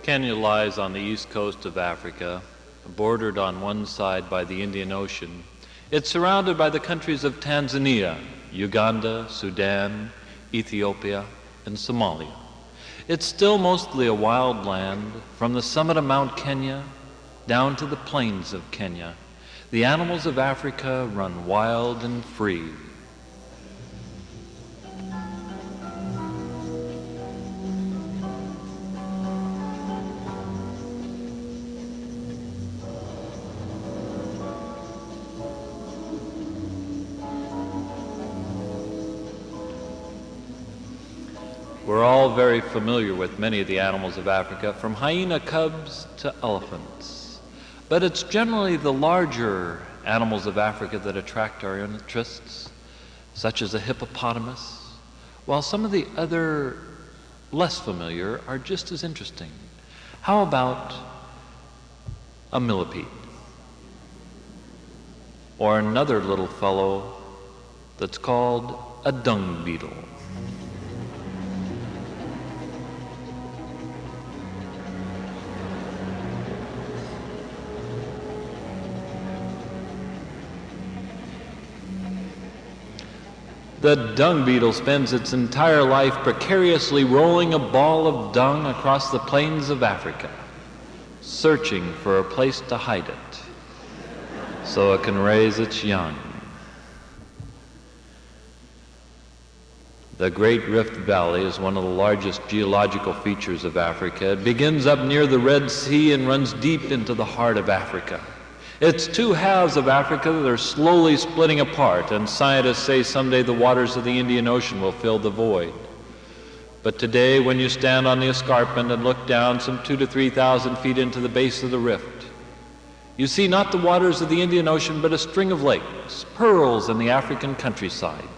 Kenya lies on the east coast of Africa, bordered on one side by the Indian Ocean. It's surrounded by the countries of Tanzania, Uganda, Sudan, Ethiopia, and Somalia. It's still mostly a wild land. From the summit of Mt.Kenya down to the plains of Kenya, the animals of Africa run wild and free. We're all very familiar with many of the animals of Africa, from hyena cubs to elephants. But it's generally the larger animals of Africa that attract our interests, such as a hippopotamus, while some of the other less familiar are just as interesting. How about a millipede? Or another little fellow that's called a dung beetle. The dung beetle spends its entire life precariously rolling a ball of dung across the plains of Africa, searching for a place to hide it so it can raise its young. The Great Rift Valley is one of the largest geological features of Africa. It begins up near the Red Sea and runs deep into the heart of Africa. It's two halves of Africa that are slowly splitting apart, and scientists say someday the waters of the Indian Ocean will fill the void. But today, when you stand on the escarpment and look down some 2,000 to 3,000 feet into the base of the rift, you see not the waters of the Indian Ocean, but a string of lakes, pearls in the African countryside,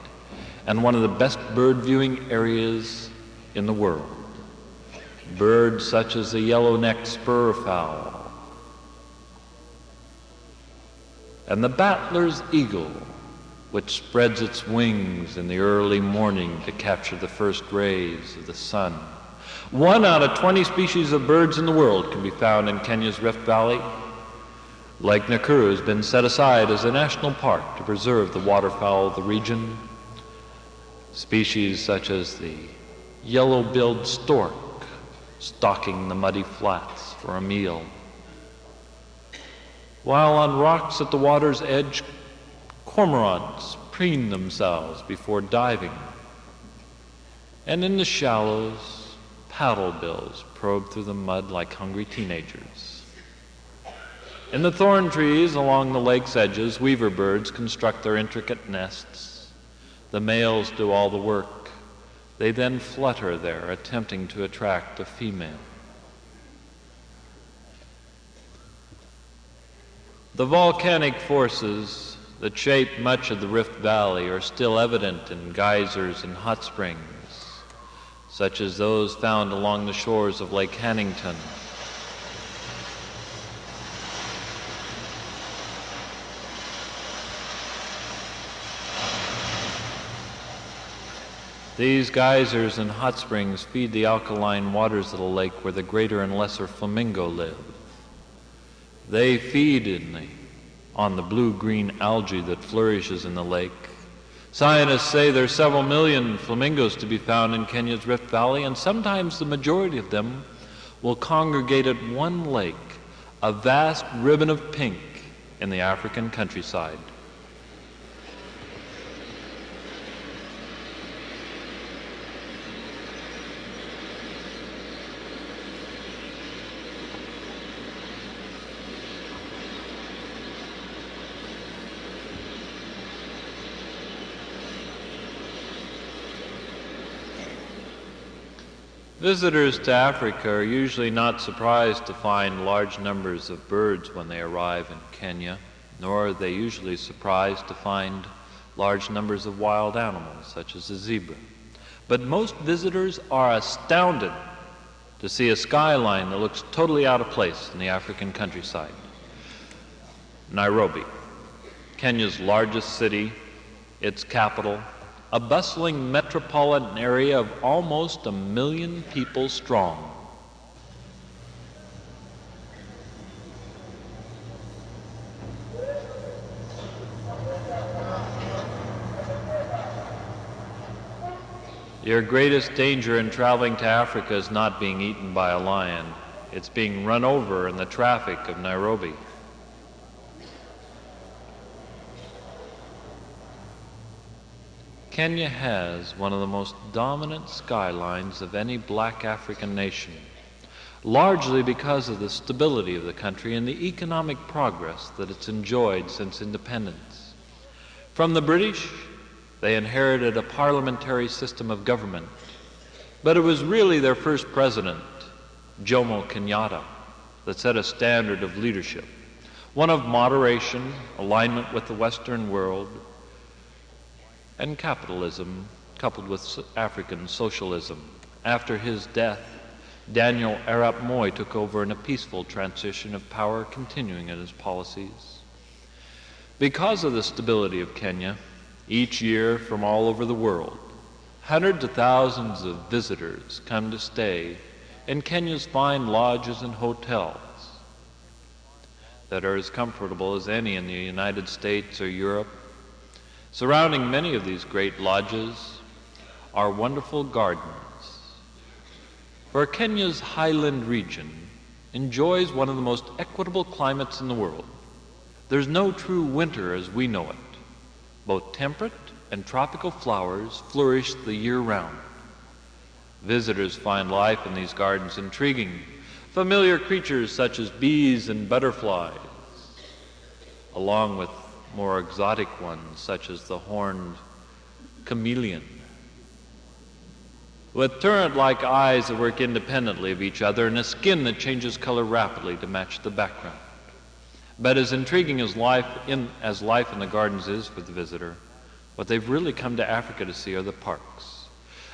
and one of the best bird viewing areas in the world. Birds such as the yellow-necked spurfowl, and the battler's eagle, which spreads its wings in the early morning to capture the first rays of the sun. 1 out of 20 species of birds in the world can be found in Kenya's Rift Valley. Lake Nakuru has been set aside as a national park to preserve the waterfowl of the region. Species such as the yellow-billed stork stalking the muddy flats for a meal, while on rocks at the water's edge, cormorants preen themselves before diving. And in the shallows, paddlebills probe through the mud like hungry teenagers. In the thorn trees along the lake's edges, weaver birds construct their intricate nests. The males do all the work. They then flutter there, attempting to attract a female. The volcanic forces that shape much of the Rift Valley are still evident in geysers and hot springs, such as those found along the shores of Lake Hannington. These geysers and hot springs feed the alkaline waters of the lake where the greater and lesser flamingo live. They feed on the blue-green algae that flourishes in the lake. Scientists say there are several million flamingos to be found in Kenya's Rift Valley, and sometimes the majority of them will congregate at one lake, a vast ribbon of pink in the African countryside. Visitors to Africa are usually not surprised to find large numbers of birds when they arrive in Kenya, nor are they usually surprised to find large numbers of wild animals, such as a zebra. But most visitors are astounded to see a skyline that looks totally out of place in the African countryside. Nairobi, Kenya's largest city, its capital, a bustling metropolitan area of almost 1 million people strong. Your greatest danger in traveling to Africa is not being eaten by a lion. It's being run over in the traffic of Nairobi. Kenya has one of the most dominant skylines of any black African nation, largely because of the stability of the country and the economic progress that it's enjoyed since independence. From the British, they inherited a parliamentary system of government, but it was really their first president, Jomo Kenyatta, that set a standard of leadership, one of moderation, alignment with the Western world, and capitalism coupled with African socialism. After his death, Daniel Arap Moi took over in a peaceful transition of power, continuing in his policies. Because of the stability of Kenya, each year from all over the world, hundreds of thousands of visitors come to stay in Kenya's fine lodges and hotels that are as comfortable as any in the United States or Europe. Surrounding many of these great lodges are wonderful gardens. For Kenya's highland region enjoys one of the most equitable climates in the world. There's no true winter as we know it. Both temperate and tropical flowers flourish the year round. Visitors find life in these gardens intriguing. Familiar creatures such as bees and butterflies, along with more exotic ones such as the horned chameleon, with turret-like eyes that work independently of each other and a skin that changes color rapidly to match the background. But as intriguing as life in the gardens is for the visitor, what they've really come to Africa to see are the parks.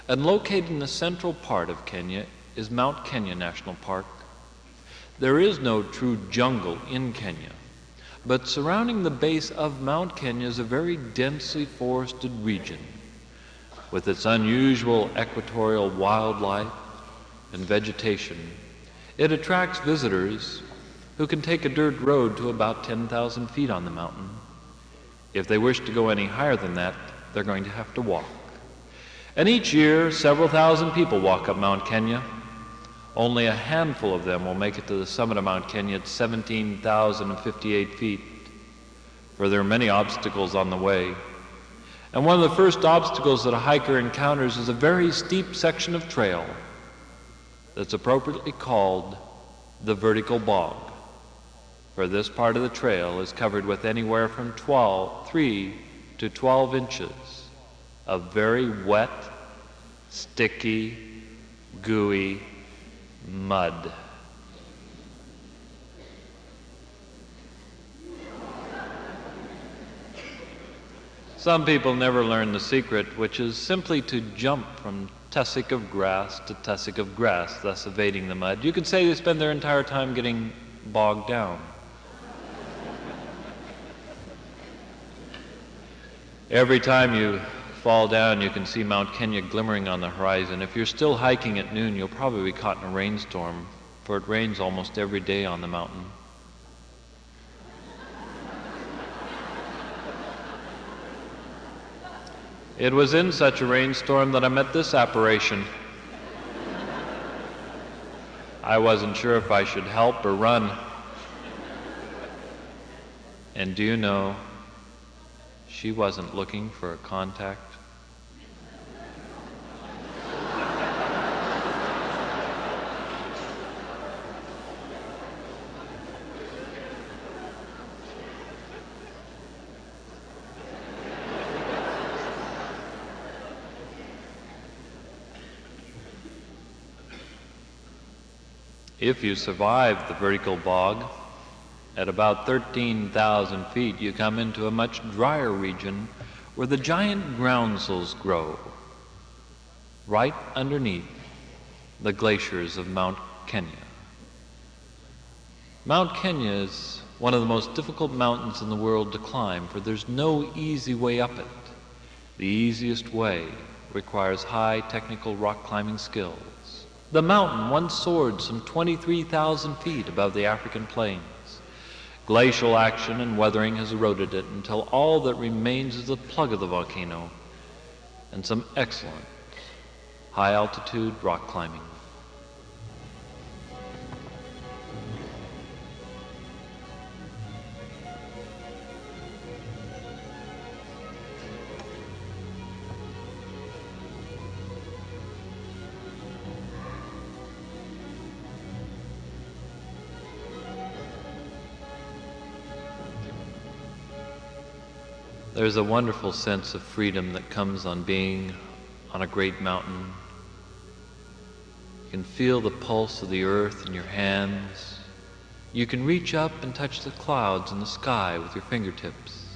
And located in the central part of Kenya is Mt.Kenya National Park. There is no true jungle in Kenya, but surrounding the base of Mount Kenya is a very densely forested region with its unusual equatorial wildlife and vegetation. It attracts visitors who can take a dirt road to about 10,000 feet on the mountain. If they wish to go any higher than that, they're going to have to walk. And each year, several thousand people walk up Mount Kenya. Only a handful of them will make it to the summit of Mount Kenya at 17,058 feet, for there are many obstacles on the way. And one of the first obstacles that a hiker encounters is a very steep section of trail that's appropriately called the vertical bog, for this part of the trail is covered with anywhere from 3 to 12 inches of very wet, sticky, gooey mud. Some people never learn the secret, which is simply to jump from tussock of grass to tussock of grass, thus evading the mud. You could say they spend their entire time getting bogged down. Every time you fall down, you can see Mount Kenya glimmering on the horizon. If you're still hiking at noon, you'll probably be caught in a rainstorm, for it rains almost every day on the mountain. It was in such a rainstorm that I met this apparition. I wasn't sure if I should help or run. And do you know, she wasn't looking for a contact. If you survive the vertical bog, at about 13,000 feet, you come into a much drier region where the giant groundsels grow, right underneath the glaciers of Mount Kenya. Mount Kenya is one of the most difficult mountains in the world to climb, for there's no easy way up it. The easiest way requires high technical rock climbing skills. The mountain once soared some 23,000 feet above the African plains. Glacial action and weathering has eroded it until all that remains is the plug of the volcano and some excellent high altitude rock climbing. There's a wonderful sense of freedom that comes on being on a great mountain. You can feel the pulse of the earth in your hands. You can reach up and touch the clouds in the sky with your fingertips.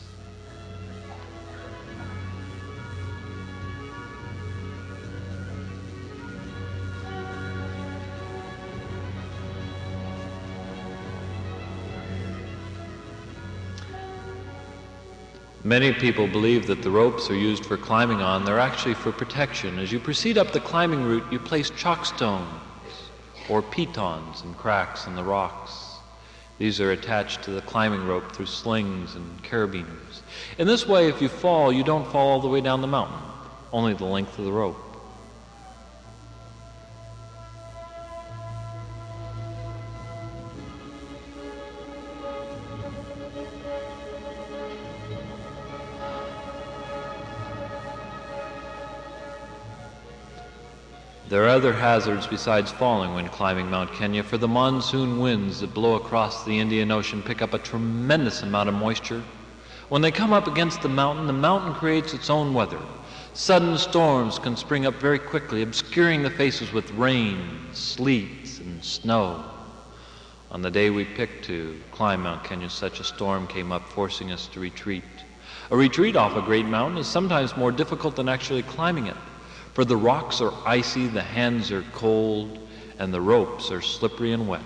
Many people believe that the ropes are used for climbing on. They're actually for protection. As you proceed up the climbing route, you place chalk stones or pitons and cracks in the rocks. These are attached to the climbing rope through slings and carabiners. In this way, if you fall, you don't fall all the way down the mountain, only the length of the rope. There are other hazards besides falling when climbing Mount Kenya, for the monsoon winds that blow across the Indian Ocean pick up a tremendous amount of moisture. When they come up against the mountain creates its own weather. Sudden storms can spring up very quickly, obscuring the faces with rain, sleet, and snow. On the day we picked to climb Mount Kenya, such a storm came up, forcing us to retreat. A retreat off a great mountain is sometimes more difficult than actually climbing it, for the rocks are icy, the hands are cold, and the ropes are slippery and wet.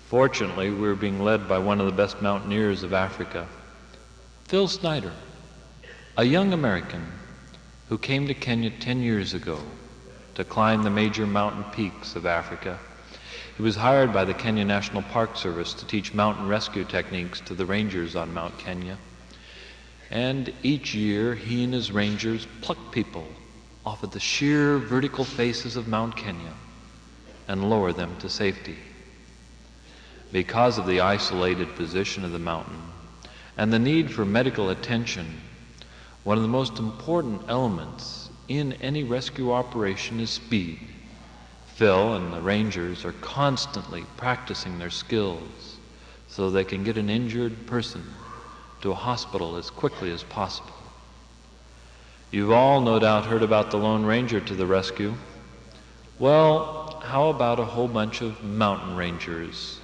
Fortunately, we were being led by one of the best mountaineers of Africa, Phil Snyder, a young American who came to Kenya 10 years ago to climb the major mountain peaks of Africa. He was hired by the Kenya National Park Service to teach mountain rescue techniques to the rangers on Mount Kenya. And each year, he and his rangers pluck people off of the sheer vertical faces of Mount Kenya and lower them to safety. Because of the isolated position of the mountain and the need for medical attention, one of the most important elements in any rescue operation is speed. Phil and the rangers are constantly practicing their skills so they can get an injured person to a hospital as quickly as possible. You've all no doubt heard about the Lone Ranger to the rescue. Well, how about a whole bunch of mountain rangers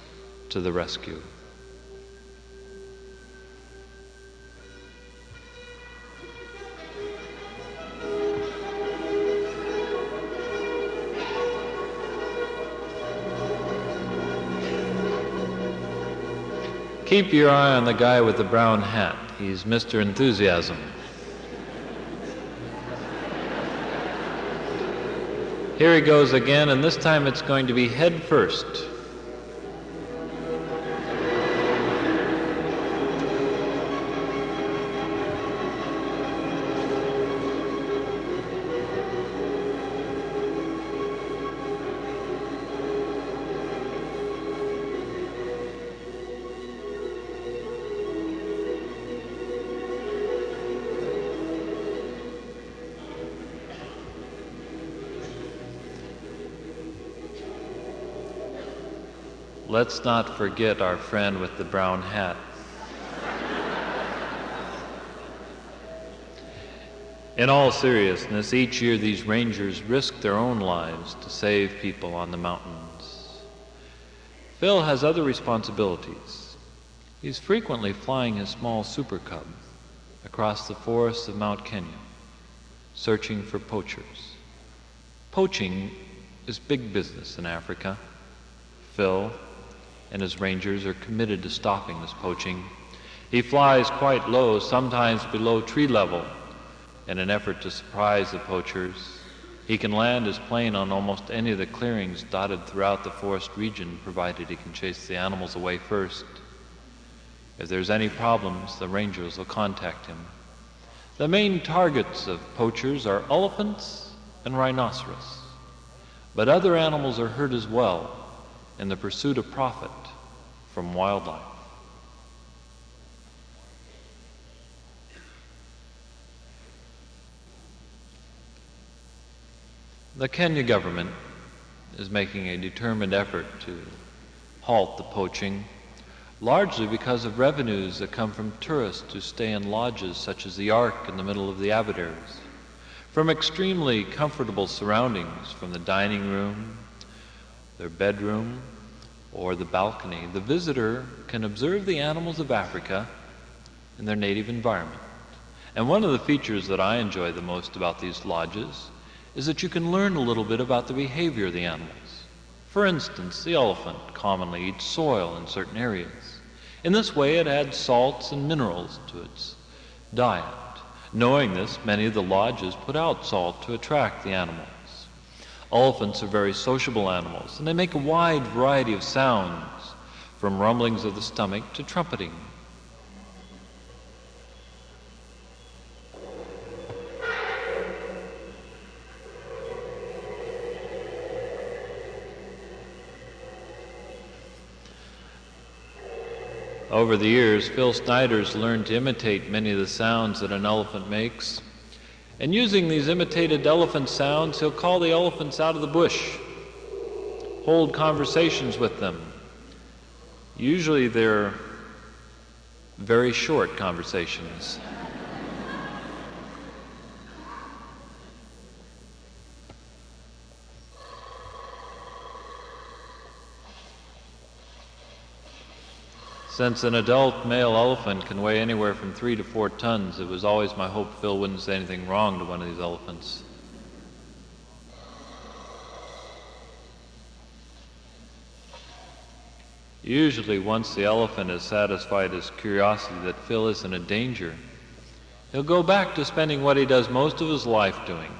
to the rescue? Keep your eye on the guy with the brown hat. He's Mr. Enthusiasm. Here he goes again, and this time it's going to be head first. Let's not forget our friend with the brown hat. In all seriousness, each year these rangers risk their own lives to save people on the mountains. Phil has other responsibilities. He's frequently flying his small Super Cub across the forests of Mount Kenya, searching for poachers. Poaching is big business in Africa. Phil and his rangers are committed to stopping this poaching. He flies quite low, sometimes below tree level, In an effort to surprise the poachers, he can land his plane on almost any of the clearings dotted throughout the forest region, provided he can chase the animals away first. If there's any problems, the rangers will contact him. The main targets of poachers are elephants and rhinoceros, but other animals are hurt as well in the pursuit of profit from wildlife. The Kenya government is making a determined effort to halt the poaching, largely because of revenues that come from tourists who stay in lodges such as the Ark in the middle of the Aberdares. From extremely comfortable surroundings, from the dining room, their bedroom, or the balcony, the visitor can observe the animals of Africa in their native environment. And one of the features that I enjoy the most about these lodges is that you can learn a little bit about the behavior of the animals. For instance, the elephant commonly eats soil in certain areas. In this way, it adds salts and minerals to its diet. Knowing this, many of the lodges put out salt to attract the animals. Elephants are very sociable animals, and they make a wide variety of sounds, from rumblings of the stomach to trumpeting. Over the years, Phil Snyder's learned to imitate many of the sounds that an elephant makes. And using these imitated elephant sounds, he'll call the elephants out of the bush, hold conversations with them. Usually they're very short conversations. Since an adult male elephant can weigh anywhere from 3 to 4 tons, it was always my hope Phil wouldn't say anything wrong to one of these elephants. Usually, once the elephant has satisfied his curiosity that Phil isn't a danger, he'll go back to spending what he does most of his life doing,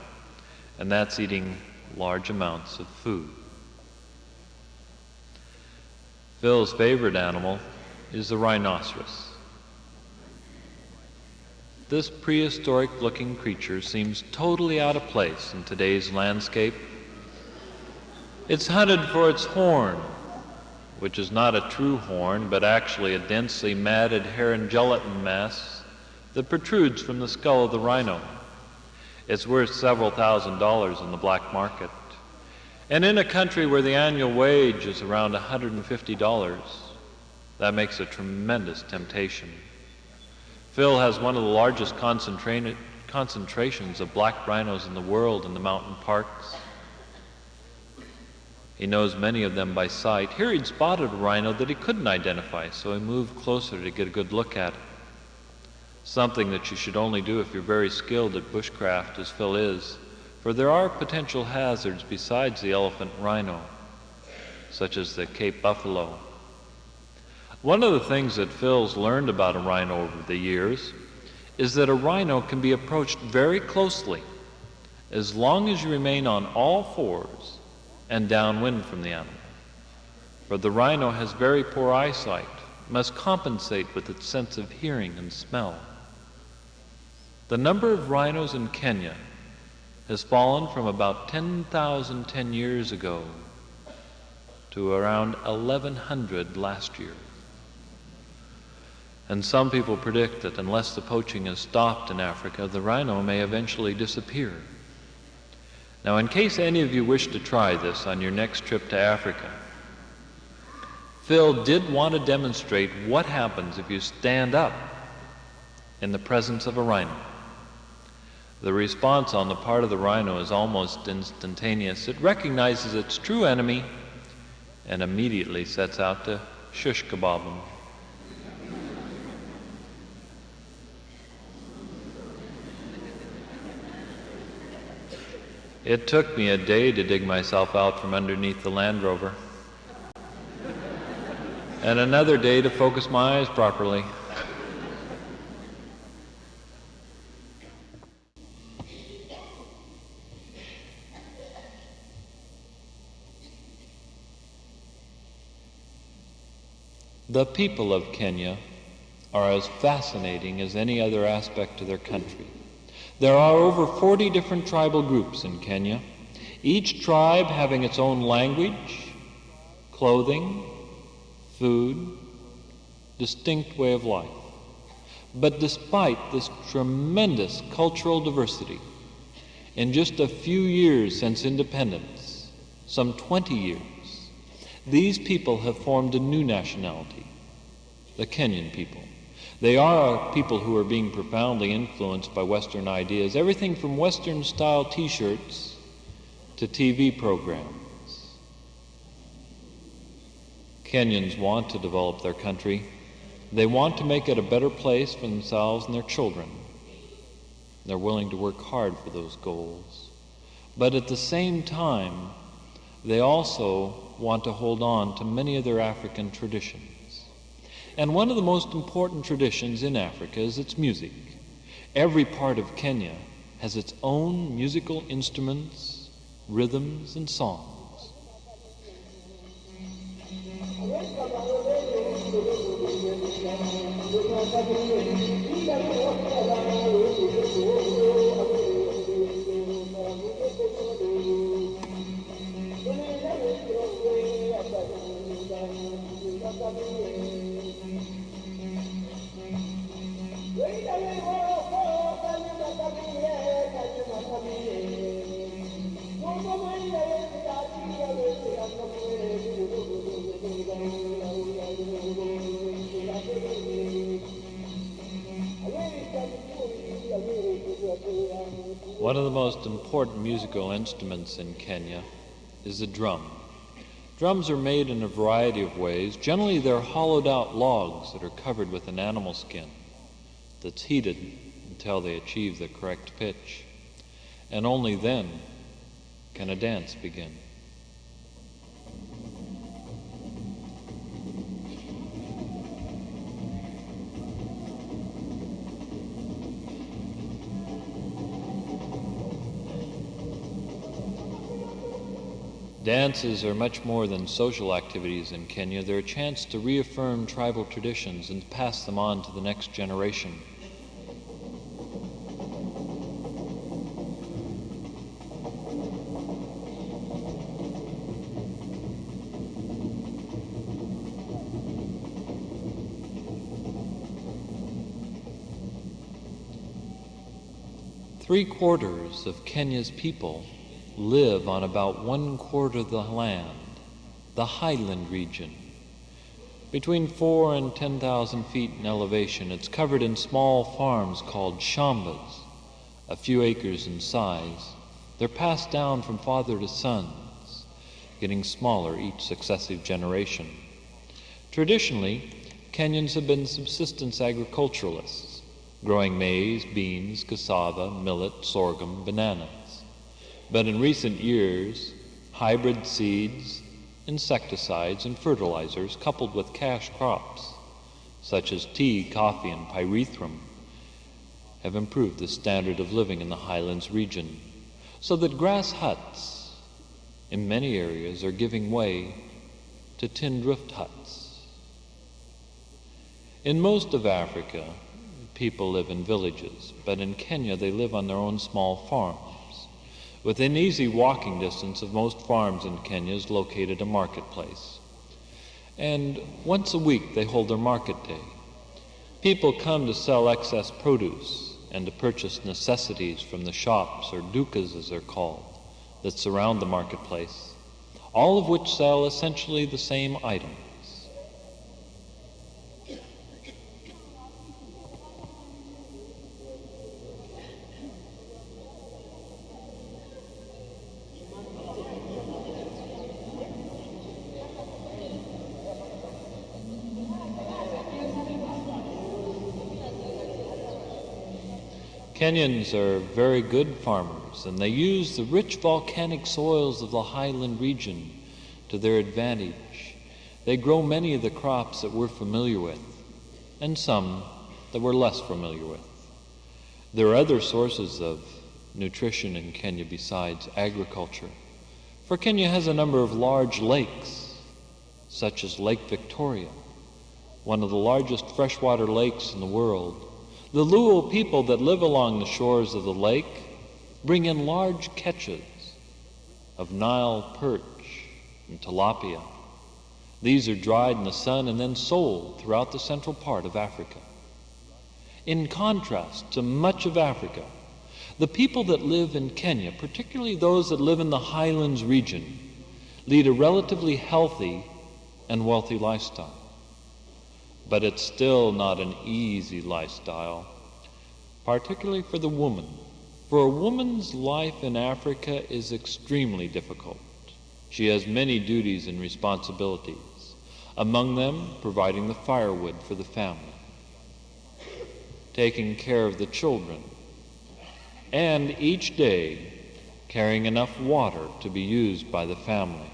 and that's eating large amounts of food. Phil's favorite animal is the rhinoceros. This prehistoric-looking creature seems totally out of place in today's landscape. It's hunted for its horn, which is not a true horn, but actually a densely matted hair and gelatin mass that protrudes from the skull of the rhino. It's worth several $1,000s in the black market. And in a country where the annual wage is around $150, that makes a tremendous temptation. Phil has one of the largest concentrations of black rhinos in the world in the mountain parks. He knows many of them by sight. Here he'd spotted a rhino that he couldn't identify, so he moved closer to get a good look at it. Something that you should only do if you're very skilled at bushcraft, as Phil is, for there are potential hazards besides the elephant rhino, such as the Cape buffalo. One of the things that Phil's learned about a rhino over the years is that a rhino can be approached very closely as long as you remain on all fours and downwind from the animal. For the rhino has very poor eyesight, must compensate with its sense of hearing and smell. The number of rhinos in Kenya has fallen from about 10,000 10 years ago to around 1,100 last year. And some people predict that unless the poaching is stopped in Africa, the rhino may eventually disappear. Now, in case any of you wish to try this on your next trip to Africa, Phil did want to demonstrate what happens if you stand up in the presence of a rhino. The response on the part of the rhino is almost instantaneous. It recognizes its true enemy and immediately sets out to shish kebab him. It took me a day to dig myself out from underneath the Land Rover, and another day to focus my eyes properly. The people of Kenya are as fascinating as any other aspect of their country. There are over 40 different tribal groups in Kenya, each tribe having its own language, clothing, food, distinct way of life. But despite this tremendous cultural diversity, in just a few years since independence, some 20 years, these people have formed a new nationality, the Kenyan people. They are people who are being profoundly influenced by Western ideas, everything from Western-style T-shirts to TV programs. Kenyans want to develop their country. They want to make it a better place for themselves and their children. They're willing to work hard for those goals. But at the same time, they also want to hold on to many of their African traditions. And one of the most important traditions in Africa is its music. Every part of Kenya has its own musical instruments, rhythms, and songs. One of the most important musical instruments in Kenya is the drum. Drums are made in a variety of ways. Generally, they're hollowed out logs that are covered with an animal skin that's heated until they achieve the correct pitch. And only then can a dance begin. Dances are much more than social activities in Kenya. They're a chance to reaffirm tribal traditions and pass them on to the next generation. Three-quarters of Kenya's people live on about 1/4 of the land, the highland region. Between 4,000 and 10,000 feet in elevation, it's covered in small farms called shambas, a few acres in size. They're passed down from father to sons, getting smaller each successive generation. Traditionally, Kenyans have been subsistence agriculturalists, growing maize, beans, cassava, millet, sorghum, bananas. But in recent years, hybrid seeds, insecticides, and fertilizers, coupled with cash crops, such as tea, coffee, and pyrethrum, have improved the standard of living in the highlands region, so that grass huts in many areas are giving way to tin-roofed huts. In most of Africa, people live in villages, but in Kenya they live on their own small farms. Within easy walking distance of most farms in Kenya is located a marketplace. And once a week they hold their market day. People come to sell excess produce and to purchase necessities from the shops, or dukas as they're called, that surround the marketplace, all of which sell essentially the same items. Kenyans are very good farmers, and they use the rich volcanic soils of the highland region to their advantage. They grow many of the crops that we're familiar with, and some that we're less familiar with. There are other sources of nutrition in Kenya besides agriculture, for Kenya has a number of large lakes, such as Lake Victoria, one of the largest freshwater lakes in the world. The Luo people that live along the shores of the lake bring in large catches of Nile perch and tilapia. These are dried in the sun and then sold throughout the central part of Africa. In contrast to much of Africa, the people that live in Kenya, particularly those that live in the highlands region, lead a relatively healthy and wealthy lifestyle. But it's still not an easy lifestyle, particularly for the woman. For a woman's life in Africa is extremely difficult. She has many duties and responsibilities, among them providing the firewood for the family, taking care of the children, and each day carrying enough water to be used by the family.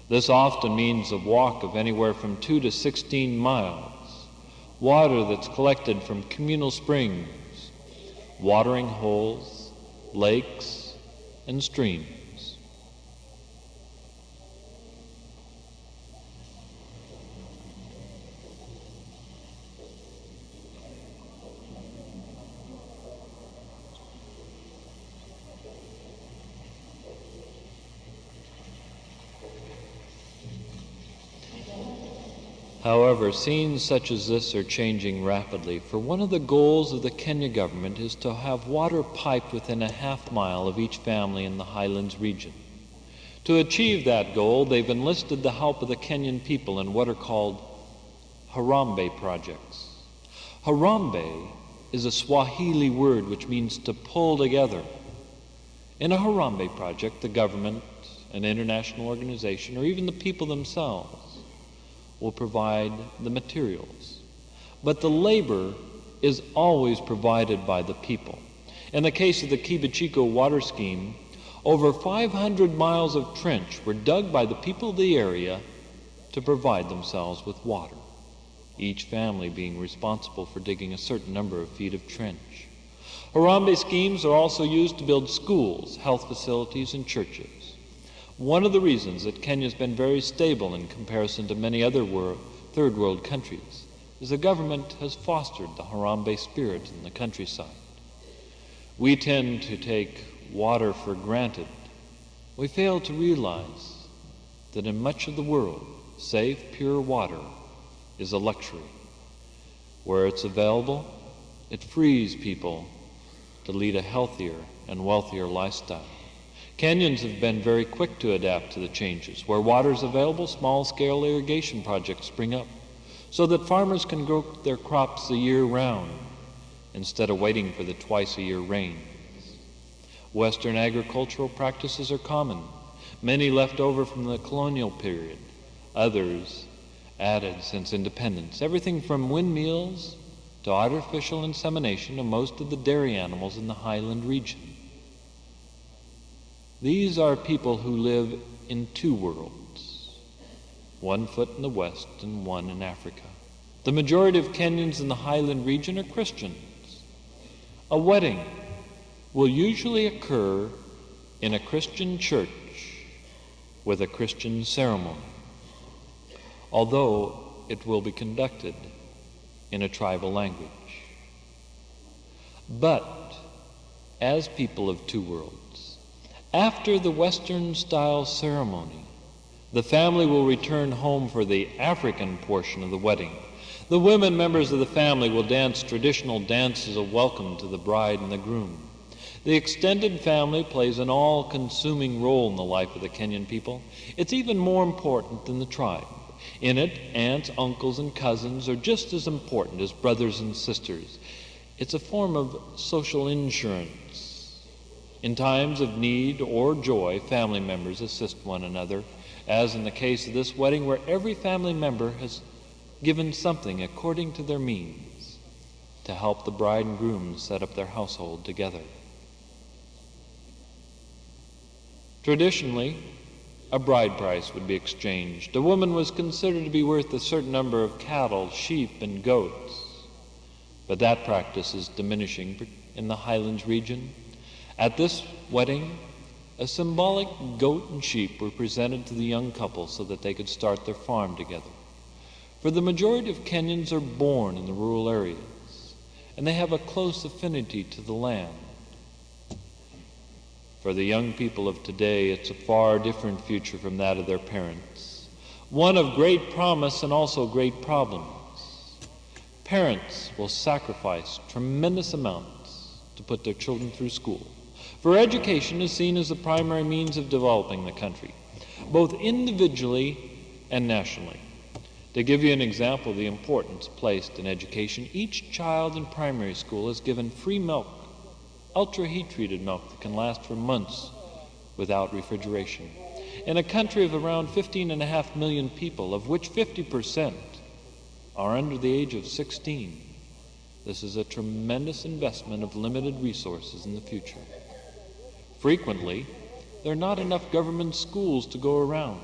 This often means a walk of anywhere from 2 to 16 miles, water that's collected from communal springs, watering holes, lakes, and streams. However, scenes such as this are changing rapidly, for one of the goals of the Kenya government is to have water piped within a half-mile of each family in the highlands region. To achieve that goal, they've enlisted the help of the Kenyan people in what are called Harambee projects. Harambee is a Swahili word which means to pull together. In a Harambee project, the government, an international organization, or even the people themselves will provide the materials. But the labor is always provided by the people. In the case of the Kibachiko water scheme, over 500 miles of trench were dug by the people of the area to provide themselves with water, each family being responsible for digging a certain number of feet of trench. Harambee schemes are also used to build schools, health facilities, and churches. One of the reasons that Kenya has been very stable in comparison to many other third world countries is the government has fostered the Harambee spirit in the countryside. We tend to take water for granted. We fail to realize that in much of the world, safe, pure water is a luxury. Where it's available, it frees people to lead a healthier and wealthier lifestyle. Kenyans have been very quick to adapt to the changes. Where water is available, small-scale irrigation projects spring up so that farmers can grow their crops the year round instead of waiting for the twice-a-year rains. Western agricultural practices are common, many left over from the colonial period, others added since independence. Everything from windmills to artificial insemination of most of the dairy animals in the highland region. These are people who live in two worlds, one foot in the West and one in Africa. The majority of Kenyans in the highland region are Christians. A wedding will usually occur in a Christian church with a Christian ceremony, although it will be conducted in a tribal language. But as people of two worlds, after the Western-style ceremony, the family will return home for the African portion of the wedding. The women members of the family will dance traditional dances of welcome to the bride and the groom. The extended family plays an all-consuming role in the life of the Kenyan people. It's even more important than the tribe. In it, aunts, uncles, and cousins are just as important as brothers and sisters. It's a form of social insurance. In times of need or joy, family members assist one another, as in the case of this wedding, where every family member has given something according to their means to help the bride and groom set up their household together. Traditionally, a bride price would be exchanged. A woman was considered to be worth a certain number of cattle, sheep, and goats. But that practice is diminishing in the highlands region. At this wedding, a symbolic goat and sheep were presented to the young couple so that they could start their farm together. For the majority of Kenyans are born in the rural areas, and they have a close affinity to the land. For the young people of today, it's a far different future from that of their parents, one of great promise and also great problems. Parents will sacrifice tremendous amounts to put their children through school, for education is seen as the primary means of developing the country, both individually and nationally. To give you an example of the importance placed in education, each child in primary school is given free milk, ultra-heat-treated milk that can last for months without refrigeration. In a country of around 15.5 million people, of which 50% are under the age of 16, this is a tremendous investment of limited resources in the future. Frequently, there are not enough government schools to go around,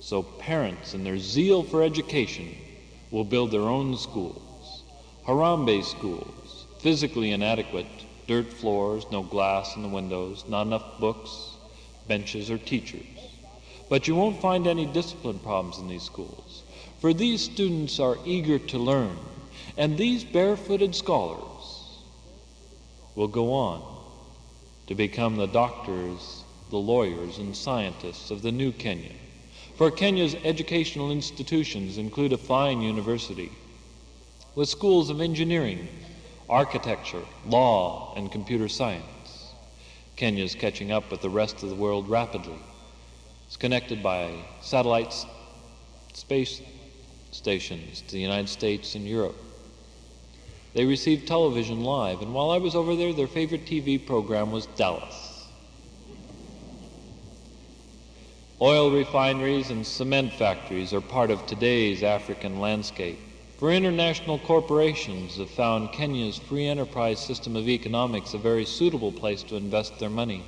so parents, in their zeal for education, will build their own schools, Harambe schools, physically inadequate, dirt floors, no glass in the windows, not enough books, benches, or teachers. But you won't find any discipline problems in these schools, for these students are eager to learn, and these barefooted scholars will go on to become the doctors, the lawyers, and scientists of the new Kenya. For Kenya's educational institutions include a fine university with schools of engineering, architecture, law, and computer science. Kenya is catching up with the rest of the world rapidly. It's connected by satellite space stations to the United States and Europe. They receive television live, and while I was over there, their favorite TV program was Dallas. Oil refineries and cement factories are part of today's African landscape. For international corporations have found Kenya's free enterprise system of economics a very suitable place to invest their money.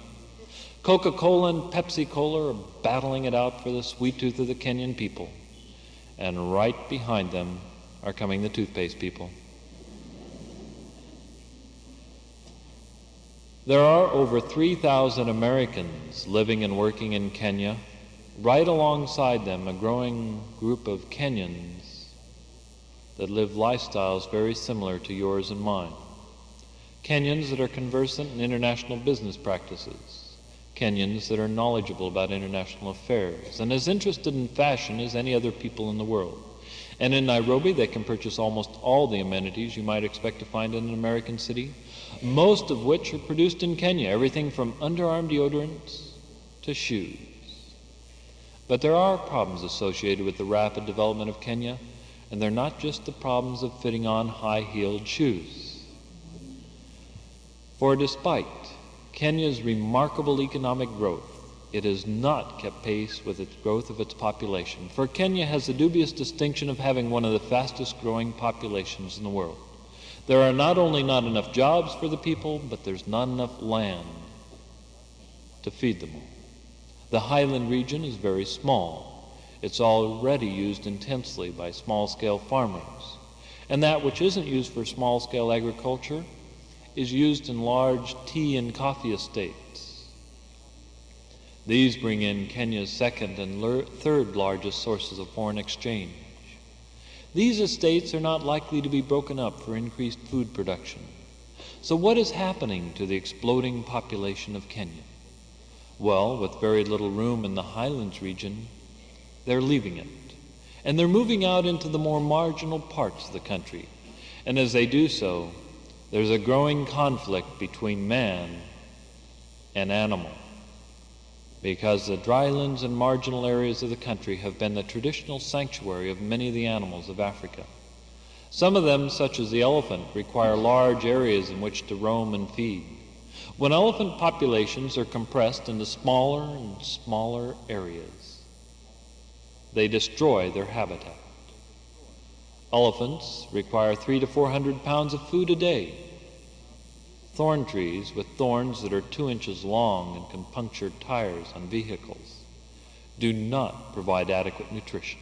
Coca-Cola and Pepsi-Cola are battling it out for the sweet tooth of the Kenyan people. And right behind them are coming the toothpaste people. There are over 3,000 Americans living and working in Kenya. Right alongside them, a growing group of Kenyans that live lifestyles very similar to yours and mine. Kenyans that are conversant in international business practices. Kenyans that are knowledgeable about international affairs and as interested in fashion as any other people in the world. And in Nairobi, they can purchase almost all the amenities you might expect to find in an American city, most of which are produced in Kenya, everything from underarm deodorants to shoes. But there are problems associated with the rapid development of Kenya, and they're not just the problems of fitting on high-heeled shoes. For despite Kenya's remarkable economic growth, it has not kept pace with the growth of its population, for Kenya has the dubious distinction of having one of the fastest growing populations in the world. There are not only not enough jobs for the people, but there's not enough land to feed them all. The highland region is very small. It's already used intensely by small-scale farmers, and that which isn't used for small-scale agriculture is used in large tea and coffee estates. These bring in Kenya's second and third largest sources of foreign exchange. These estates are not likely to be broken up for increased food production. So what is happening to the exploding population of Kenya? Well, with very little room in the highlands region, they're leaving it. And they're moving out into the more marginal parts of the country. And as they do so, there's a growing conflict between man and animal, because the drylands and marginal areas of the country have been the traditional sanctuary of many of the animals of Africa. Some of them, such as the elephant, require large areas in which to roam and feed. When elephant populations are compressed into smaller and smaller areas, they destroy their habitat. Elephants require 300 to 400 pounds of food a day. Thorn trees with thorns that are 2 inches long and can puncture tires on vehicles do not provide adequate nutrition.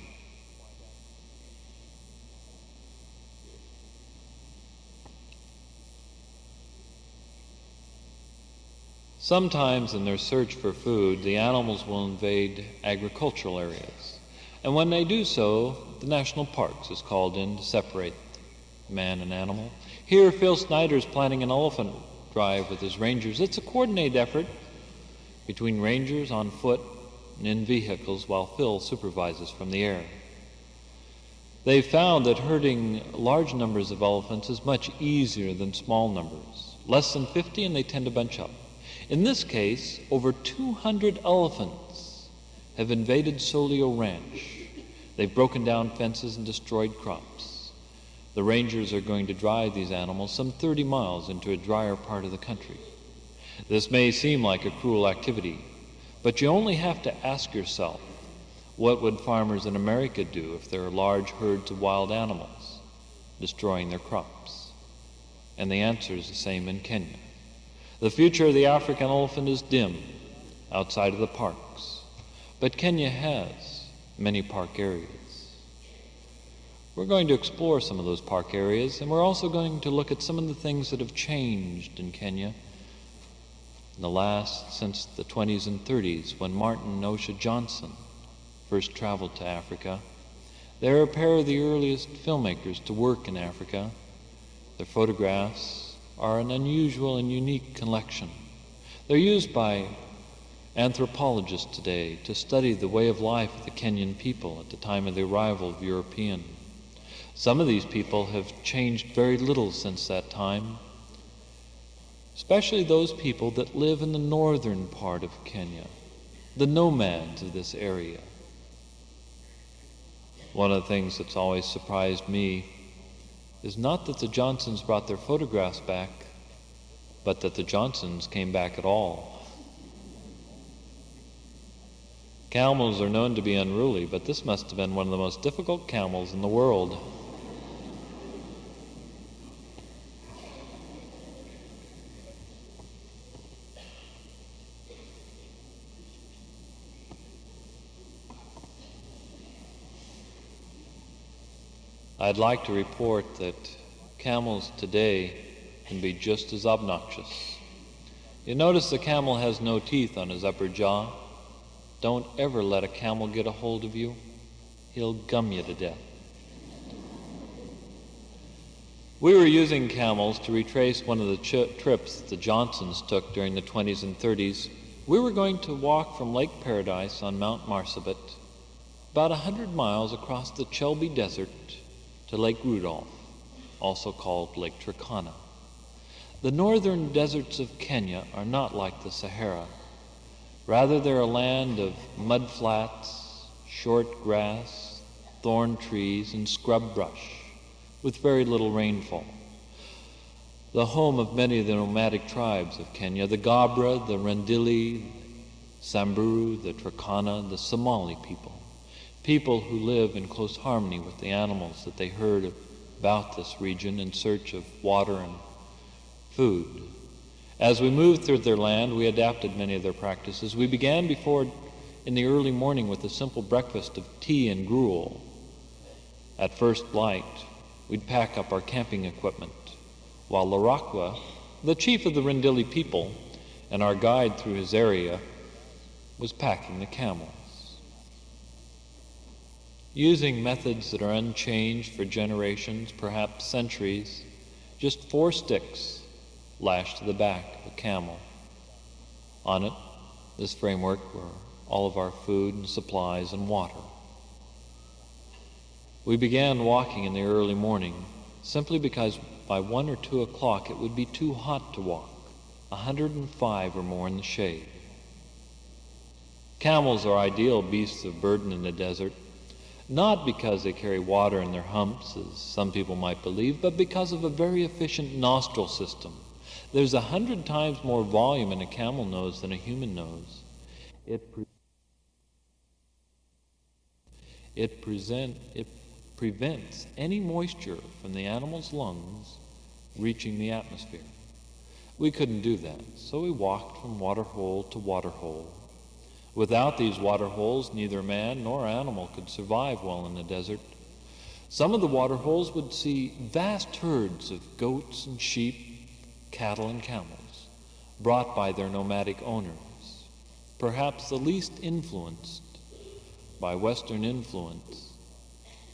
Sometimes in their search for food, the animals will invade agricultural areas. And when they do so, the national parks is called in to separate man and animal. Here, Phil Snyder is planning an elephant drive with his rangers. It's a coordinated effort between rangers on foot and in vehicles while Phil supervises from the air. They've found that herding large numbers of elephants is much easier than small numbers. Less than 50 and they tend to bunch up. In this case, over 200 elephants have invaded Solio Ranch. They've broken down fences and destroyed crops. The rangers are going to drive these animals some 30 miles into a drier part of the country. This may seem like a cruel activity, but you only have to ask yourself, what would farmers in America do if there are large herds of wild animals destroying their crops? And the answer is the same in Kenya. The future of the African elephant is dim outside of the parks, but Kenya has many park areas. We're going to explore some of those park areas, and we're also going to look at some of the things that have changed in Kenya since the 20s and 30s, when Martin and Osha Johnson first traveled to Africa. They're a pair of the earliest filmmakers to work in Africa. Their photographs are an unusual and unique collection. They're used by anthropologists today to study the way of life of the Kenyan people at the time of the arrival of Europeans. Some of these people have changed very little since that time, especially those people that live in the northern part of Kenya, the nomads of this area. One of the things that's always surprised me is not that the Johnsons brought their photographs back, but that the Johnsons came back at all. Camels are known to be unruly, but this must have been one of the most difficult camels in the world. I'd like to report that camels today can be just as obnoxious. You notice the camel has no teeth on his upper jaw. Don't ever let a camel get a hold of you. He'll gum you to death. We were using camels to retrace one of the trips the Johnsons took during the 20s and 30s. We were going to walk from Lake Paradise on Mount Marsabit about 100 miles across the Chelby Desert to Lake Rudolph, also called Lake Turkana. The northern deserts of Kenya are not like the Sahara. Rather, they're a land of mud flats, short grass, thorn trees, and scrub brush, with very little rainfall. The home of many of the nomadic tribes of Kenya, the Gabra, the Rendili, Samburu, the Turkana, the Somali people who live in close harmony with the animals that they herd about this region in search of water and food. As we moved through their land, we adapted many of their practices. We began in the early morning with a simple breakfast of tea and gruel. At first light, we'd pack up our camping equipment, while Larakwa, the chief of the Rendili people and our guide through his area, was packing the camels. Using methods that are unchanged for generations, perhaps centuries, just 4 sticks lashed to the back of a camel. On it, this framework, were all of our food and supplies and water. We began walking in the early morning simply because by 1 or 2 o'clock it would be too hot to walk, 105 or more in the shade. Camels are ideal beasts of burden in the desert, not because they carry water in their humps, as some people might believe, but because of a very efficient nostril system. There's 100 times more volume in a camel nose than a human nose. It prevents any moisture from the animal's lungs reaching the atmosphere. We couldn't do that, so we walked from water hole to water hole. Without these water holes, neither man nor animal could survive well in the desert. Some of the water holes would see vast herds of goats and sheep, cattle and camels, brought by their nomadic owners. Perhaps the least influenced by Western influence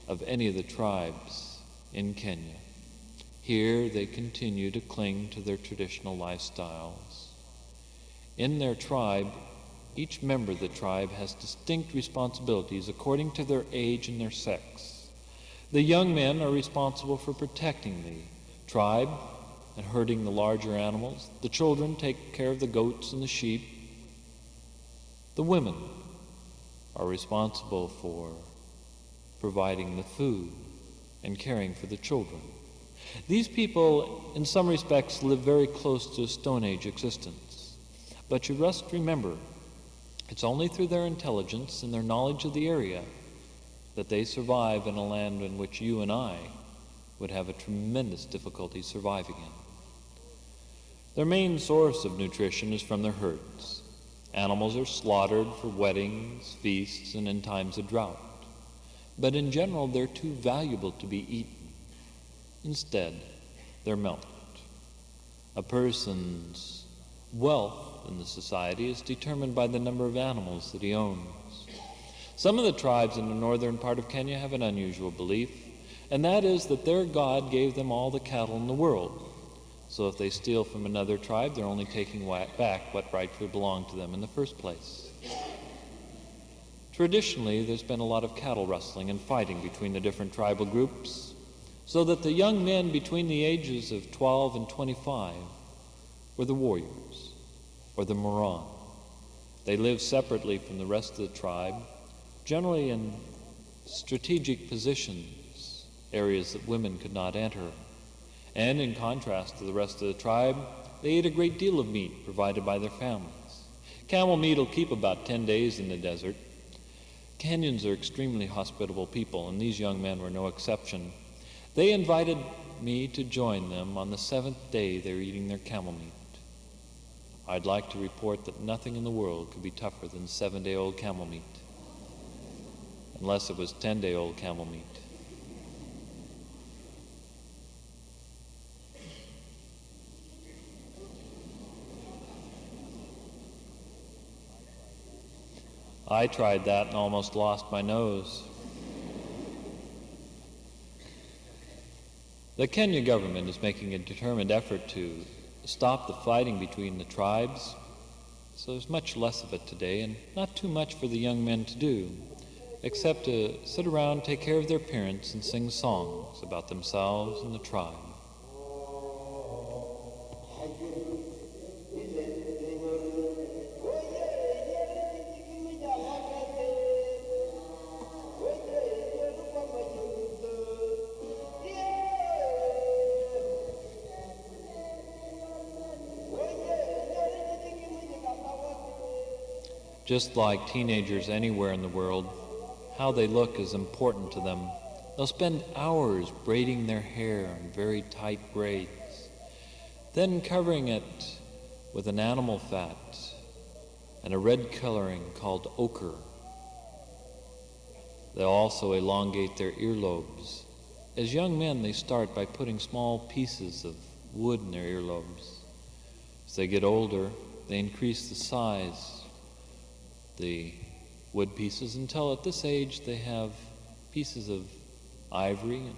of any of the tribes in Kenya. Here they continue to cling to their traditional lifestyles. In their tribe, each member of the tribe has distinct responsibilities according to their age and their sex. The young men are responsible for protecting the tribe and herding the larger animals. The children take care of the goats and the sheep. The women are responsible for providing the food and caring for the children. These people, in some respects, live very close to a Stone Age existence. But you must remember, it's only through their intelligence and their knowledge of the area that they survive in a land in which you and I would have a tremendous difficulty surviving in. Their main source of nutrition is from their herds. Animals are slaughtered for weddings, feasts, and in times of drought. But in general, they're too valuable to be eaten. Instead, they're melted. A person's wealth in the society is determined by the number of animals that he owns. Some of the tribes in the northern part of Kenya have an unusual belief, and that is that their God gave them all the cattle in the world. So if they steal from another tribe, they're only taking back what rightfully belonged to them in the first place. Traditionally, there's been a lot of cattle rustling and fighting between the different tribal groups, so that the young men between the ages of 12 and 25 were the warriors, or the Moran. They lived separately from the rest of the tribe, generally in strategic positions, areas that women could not enter. And in contrast to the rest of the tribe, they ate a great deal of meat provided by their families. Camel meat will keep about 10 days in the desert. Kenyans are extremely hospitable people, and these young men were no exception. They invited me to join them on the 7th day they were eating their camel meat. I'd like to report that nothing in the world could be tougher than 7-day-old camel meat, unless it was 10-day-old camel meat. I tried that and almost lost my nose. The Kenya government is making a determined effort to stop the fighting between the tribes, so there's much less of it today, and not too much for the young men to do, except to sit around, take care of their parents, and sing songs about themselves and the tribe. Just like teenagers anywhere in the world, how they look is important to them. They'll spend hours braiding their hair in very tight braids, then covering it with an animal fat and a red coloring called ochre. They'll also elongate their earlobes. As young men, they start by putting small pieces of wood in their earlobes. As they get older, they increase the size the wood pieces until at this age they have pieces of ivory and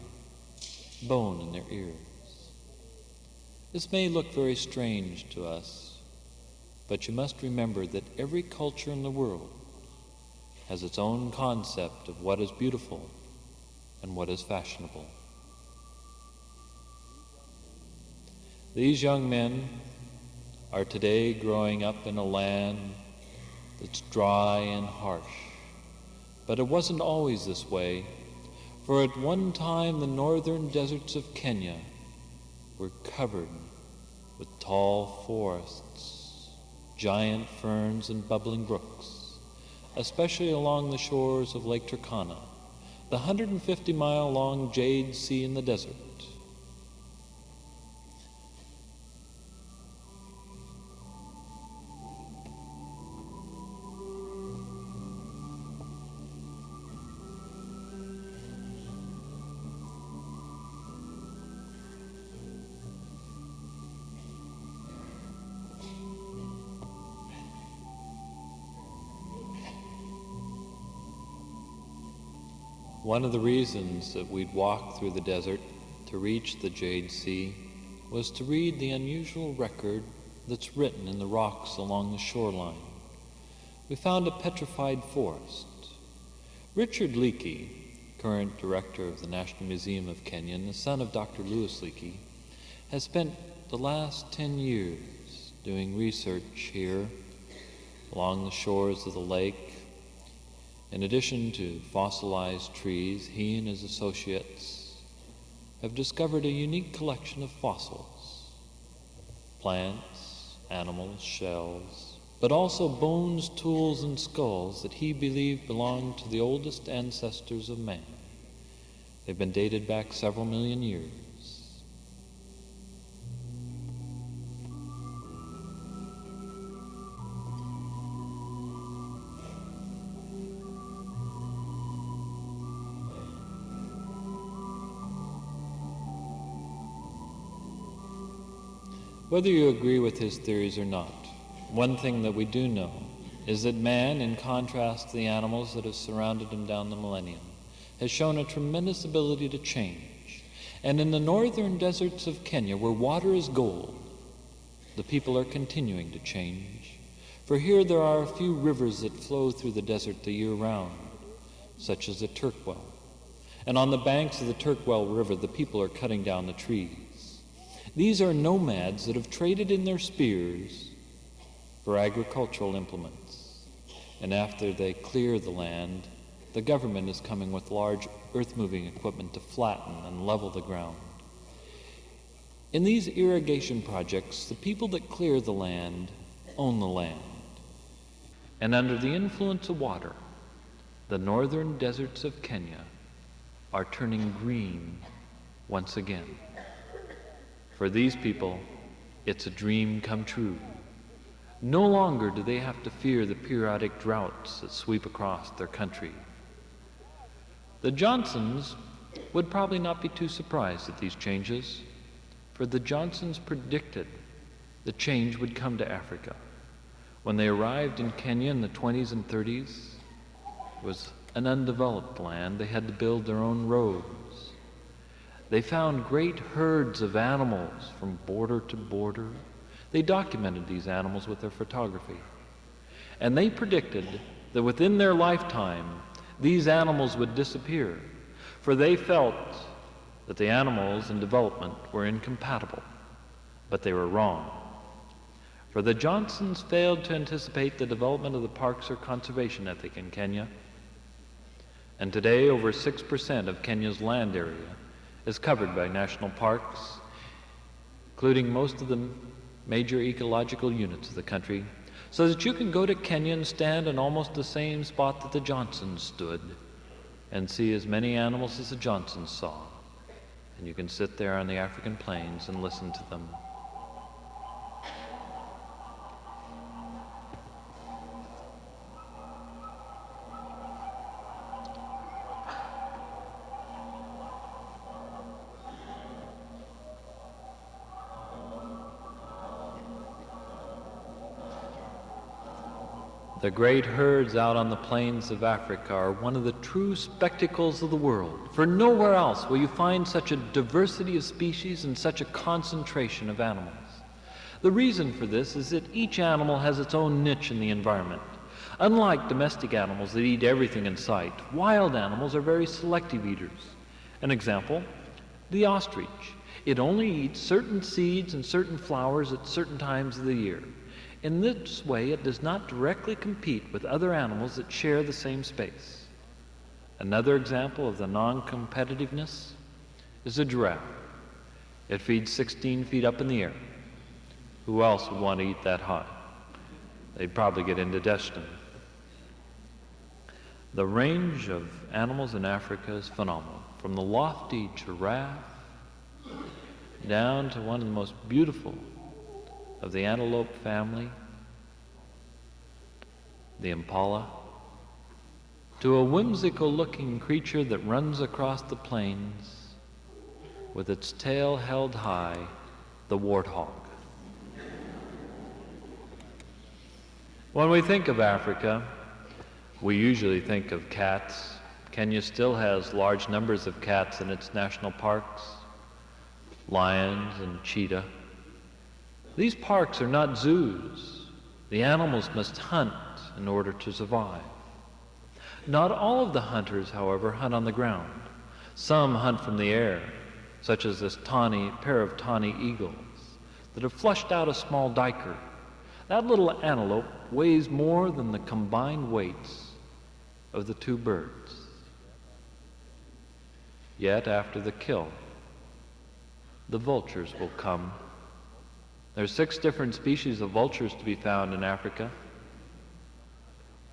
bone in their ears. This may look very strange to us, but you must remember that every culture in the world has its own concept of what is beautiful and what is fashionable. These young men are today growing up in a land that's dry and harsh. But it wasn't always this way, for at one time the northern deserts of Kenya were covered with tall forests, giant ferns, and bubbling brooks, especially along the shores of Lake Turkana, the 150-mile-long Jade Sea in the desert. One of the reasons that we'd walk through the desert to reach the Jade Sea was to read the unusual record that's written in the rocks along the shoreline. We found a petrified forest. Richard Leakey, current director of the National Museum of Kenya and the son of Dr. Louis Leakey, has spent the last 10 years doing research here along the shores of the lake. In addition to fossilized trees, he and his associates have discovered a unique collection of fossils, plants, animals, shells, but also bones, tools, and skulls that he believed belonged to the oldest ancestors of man. They've been dated back several million years. Whether you agree with his theories or not, one thing that we do know is that man, in contrast to the animals that have surrounded him down the millennium, has shown a tremendous ability to change. And in the northern deserts of Kenya, where water is gold, the people are continuing to change. For here there are a few rivers that flow through the desert the year round, such as the Turkwell. And on the banks of the Turkwell River, the people are cutting down the trees. These are nomads that have traded in their spears for agricultural implements. And after they clear the land, the government is coming with large earth-moving equipment to flatten and level the ground. In these irrigation projects, the people that clear the land own the land. And under the influence of water, the northern deserts of Kenya are turning green once again. For these people, it's a dream come true. No longer do they have to fear the periodic droughts that sweep across their country. The Johnsons would probably not be too surprised at these changes, for the Johnsons predicted the change would come to Africa. When they arrived in Kenya in the 20s and 30s, it was an undeveloped land. They had to build their own roads. They found great herds of animals from border to border. They documented these animals with their photography. And they predicted that within their lifetime, these animals would disappear, for they felt that the animals in development were incompatible. But they were wrong. For the Johnsons failed to anticipate the development of the parks or conservation ethic in Kenya. And today, over 6% of Kenya's land area is covered by national parks, including most of the major ecological units of the country, so that you can go to Kenya and stand in almost the same spot that the Johnsons stood and see as many animals as the Johnsons saw. And you can sit there on the African plains and listen to them. The great herds out on the plains of Africa are one of the true spectacles of the world, for nowhere else will you find such a diversity of species and such a concentration of animals. The reason for this is that each animal has its own niche in the environment. Unlike domestic animals that eat everything in sight, wild animals are very selective eaters. An example, the ostrich. It only eats certain seeds and certain flowers at certain times of the year. In this way, it does not directly compete with other animals that share the same space. Another example of the non-competitiveness is a giraffe. It feeds 16 feet up in the air. Who else would want to eat that high? They'd probably get indigestion. The range of animals in Africa is phenomenal, from the lofty giraffe down to one of the most beautiful of the antelope family, the impala, to a whimsical-looking creature that runs across the plains with its tail held high, the warthog. When we think of Africa, we usually think of cats, Kenya still has large numbers of cats in its national parks, lions and cheetah. These parks are not zoos. The animals must hunt in order to survive. Not all of the hunters, however, hunt on the ground. Some hunt from the air, such as this pair of tawny eagles that have flushed out a small duiker. That little antelope weighs more than the combined weights of the two birds. Yet after the kill, the vultures will come. There are 6 different species of vultures to be found in Africa.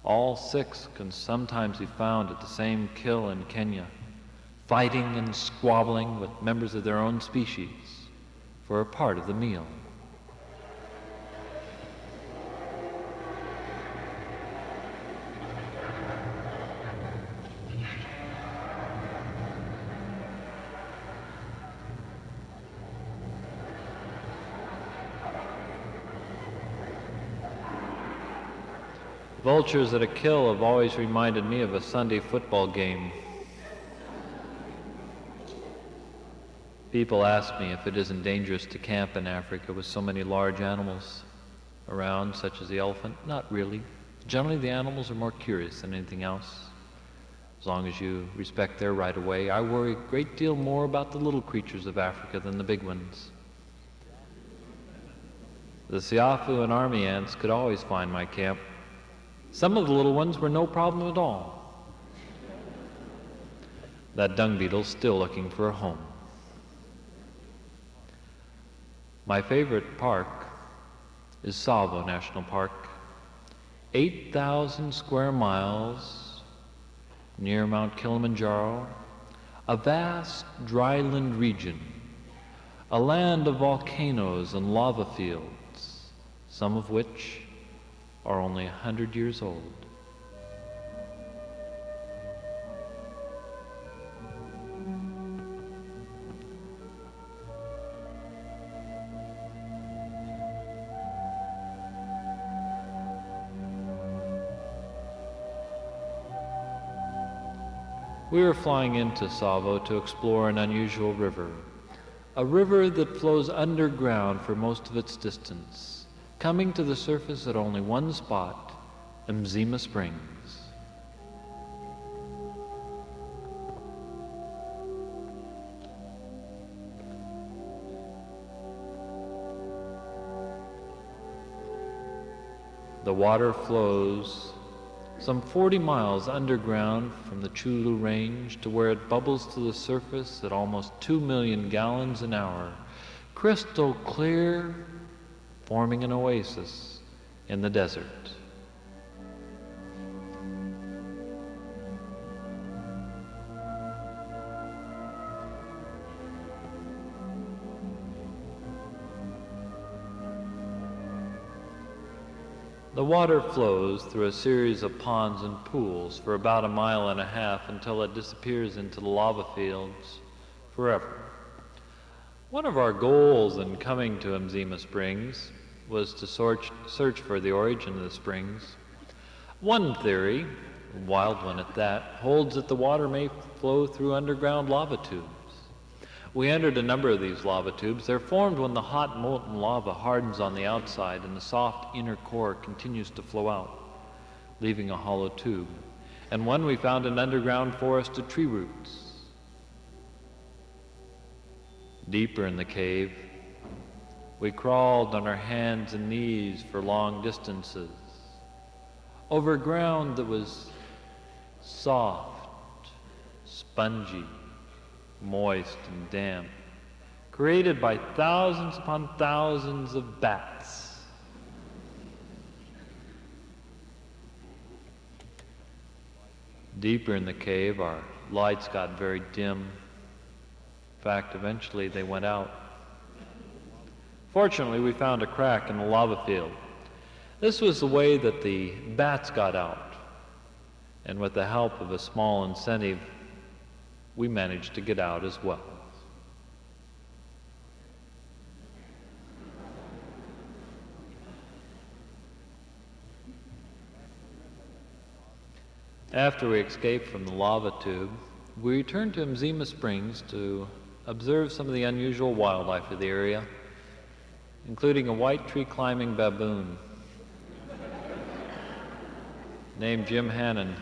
All 6 can sometimes be found at the same kill in Kenya, fighting and squabbling with members of their own species for a part of the meal. Vultures at a kill have always reminded me of a Sunday football game. People ask me if it isn't dangerous to camp in Africa with so many large animals around, such as the elephant. Not really. Generally, the animals are more curious than anything else. As long as you respect their right of way. I worry a great deal more about the little creatures of Africa than the big ones. The siafu and army ants could always find my camp. Some of the little ones were no problem at all. That dung beetle's still looking for a home. My favorite park is Tsavo National Park. 8,000 square miles near Mount Kilimanjaro, a vast dryland region, a land of volcanoes and lava fields, some of which are only 100 years old. We were flying into Tsavo to explore an unusual river, a river that flows underground for most of its distance, coming to the surface at only one spot, Mzima Springs. The water flows some 40 miles underground from the Chulu Range to where it bubbles to the surface at almost 2 million gallons an hour, crystal clear, forming an oasis in the desert. The water flows through a series of ponds and pools for about 1.5 miles until it disappears into the lava fields forever. One of our goals in coming to Mzima Springs was to search for the origin of the springs. One theory, a wild one at that, holds that the water may flow through underground lava tubes. We entered a number of these lava tubes. They're formed when the hot molten lava hardens on the outside and the soft inner core continues to flow out, leaving a hollow tube. And one we found an underground forest of tree roots. Deeper in the cave, we crawled on our hands and knees for long distances, over ground that was soft, spongy, moist and damp, created by thousands upon thousands of bats. Deeper in the cave, our lights got very dim. In fact, eventually they went out. Fortunately, we found a crack in the lava field. This was the way that the bats got out, and with the help of a small incentive, we managed to get out as well. After we escaped from the lava tube, we returned to Mzima Springs to observe some of the unusual wildlife of the area, including a white tree-climbing baboon named Jim Hannon.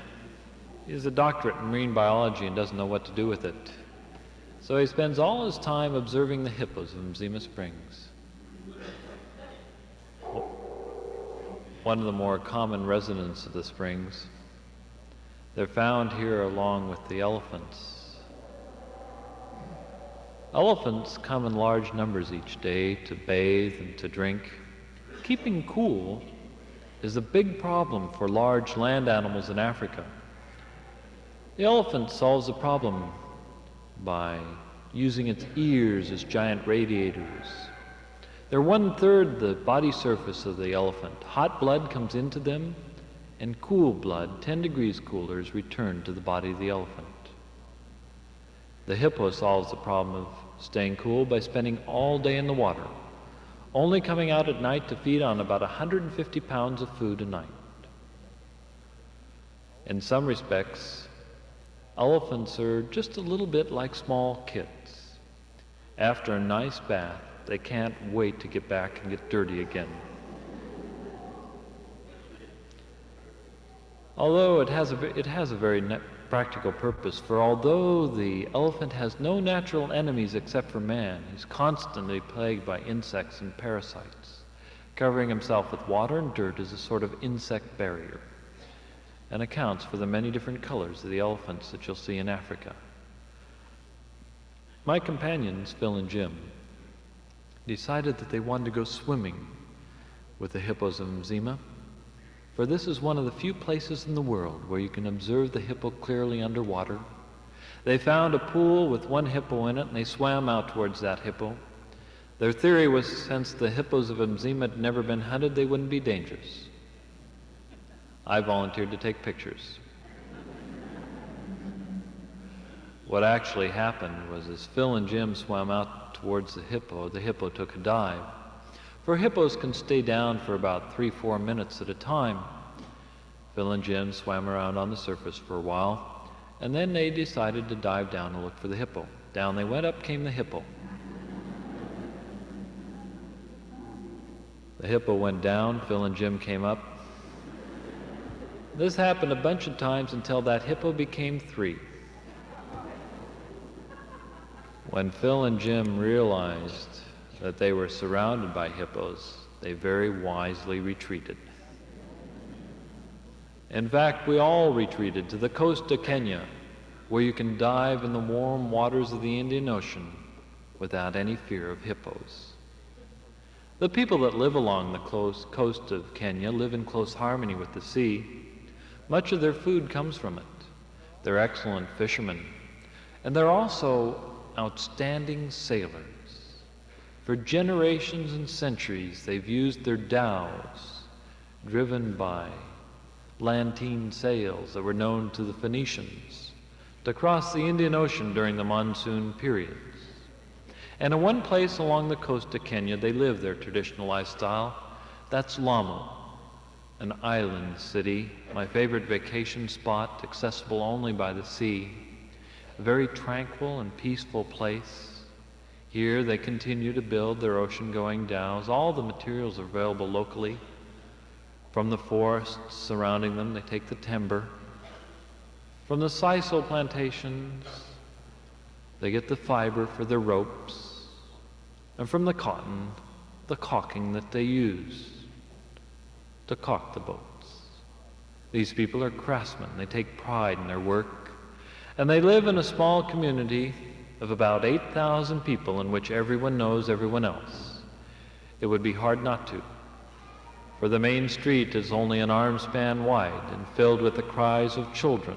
He has a doctorate in marine biology and doesn't know what to do with it. So he spends all his time observing the hippos of Mzima Springs. One of the more common residents of the springs. They're found here along with the elephants. Elephants come in large numbers each day to bathe and to drink. Keeping cool is a big problem for large land animals in Africa. The elephant solves the problem by using its ears as giant radiators. They're 1/3 the body surface of the elephant. Hot blood comes into them, and cool blood, 10 degrees cooler, is returned to the body of the elephant. The hippo solves the problem of staying cool by spending all day in the water, only coming out at night to feed on about 150 pounds of food a night. In some respects, elephants are just a little bit like small kids. After a nice bath, they can't wait to get back and get dirty again. Although it has a very practical purpose, for although the elephant has no natural enemies except for man, he's constantly plagued by insects and parasites. Covering himself with water and dirt is a sort of insect barrier, and accounts for the many different colors of the elephants that you'll see in Africa. My companions, Phil and Jim, decided that they wanted to go swimming with the hippos of Mzima, for this is one of the few places in the world where you can observe the hippo clearly underwater. They found a pool with one hippo in it, and they swam out towards that hippo. Their theory was, since the hippos of Mzima had never been hunted, they wouldn't be dangerous. I volunteered to take pictures. What actually happened was, as Phil and Jim swam out towards the hippo took a dive. For hippos can stay down for about 3-4 minutes at a time. Phil and Jim swam around on the surface for a while, and then they decided to dive down and look for the hippo. Down they went, up came the hippo. The hippo went down, Phil and Jim came up. This happened a bunch of times until that hippo became 3. When Phil and Jim realized that they were surrounded by hippos, they very wisely retreated. In fact, we all retreated to the coast of Kenya, where you can dive in the warm waters of the Indian Ocean without any fear of hippos. The people that live along the coast of Kenya live in close harmony with the sea. Much of their food comes from it. They're excellent fishermen, and they're also outstanding sailors. For generations and centuries, they've used their dhows, driven by lantine sails that were known to the Phoenicians, to cross the Indian Ocean during the monsoon periods. And in one place along the coast of Kenya, they live their traditional lifestyle. That's Lamu, an island city, my favorite vacation spot, accessible only by the sea. A very tranquil and peaceful place. Here they continue to build their ocean-going dhows. All the materials are available locally. From the forests surrounding them, they take the timber. From the sisal plantations, they get the fiber for their ropes. And from the cotton, the caulking that they use to caulk the boats. These people are craftsmen. They take pride in their work. And they live in a small community of about 8,000 people in which everyone knows everyone else. It would be hard not to, for the main street is only an arm span wide and filled with the cries of children.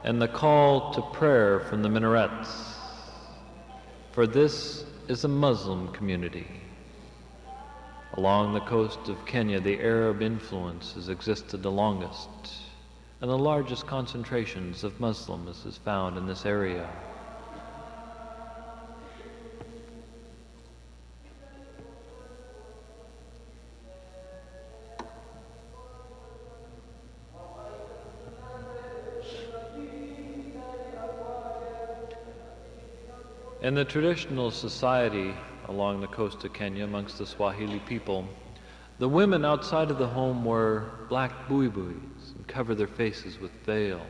And the call to prayer from the minarets, for this is a Muslim community. Along the coast of Kenya, the Arab influence has existed the longest, and the largest concentrations of Muslims is found in this area. In the traditional society along the coast of Kenya amongst the Swahili people, the women outside of the home wear black buibuis and cover their faces with veils.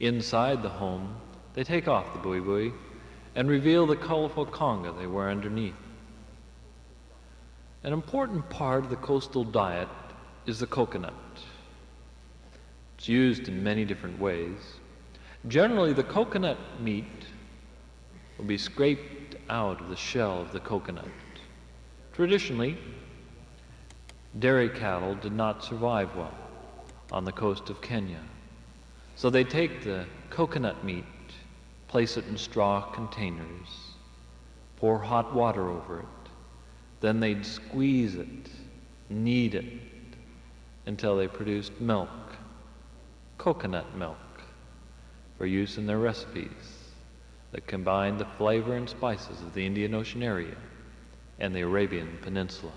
Inside the home, they take off the buibui and reveal the colorful conga they wear underneath. An important part of the coastal diet is the coconut. It's used in many different ways. Generally, the coconut meat will be scraped out of the shell of the coconut. Traditionally, dairy cattle did not survive well on the coast of Kenya. So they take the coconut meat, place it in straw containers, pour hot water over it, then they'd squeeze it, knead it, until they produced milk, coconut milk, for use in their recipes that combined the flavor and spices of the Indian Ocean area and the Arabian Peninsula.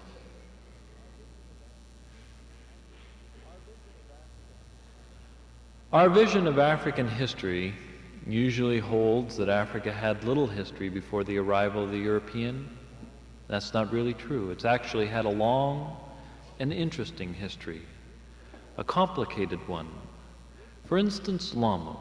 Our vision of African history usually holds that Africa had little history before the arrival of the European. That's not really true. It's actually had a long and interesting history, a complicated one. For instance, Lamu.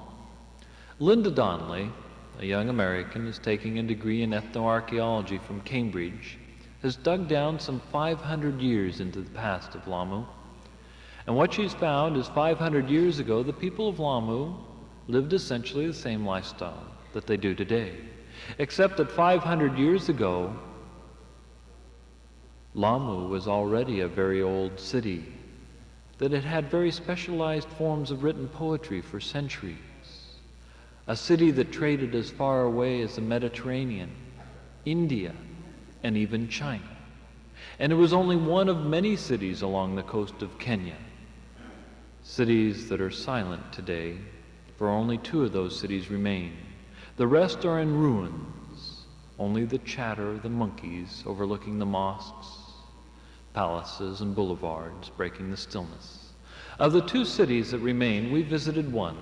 Linda Donnelly, a young American, is taking a degree in ethnoarchaeology from Cambridge, has dug down some 500 years into the past of Lamu. And what she's found is 500 years ago, the people of Lamu lived essentially the same lifestyle that they do today, except that 500 years ago, Lamu was already a very old city, that it had very specialized forms of written poetry for centuries, a city that traded as far away as the Mediterranean, India, and even China. And it was only one of many cities along the coast of Kenya, cities that are silent today, for only 2 of those cities remain. The rest are in ruins, only the chatter of the monkeys overlooking the mosques, palaces, and boulevards breaking the stillness. Of the 2 cities that remain, we visited one,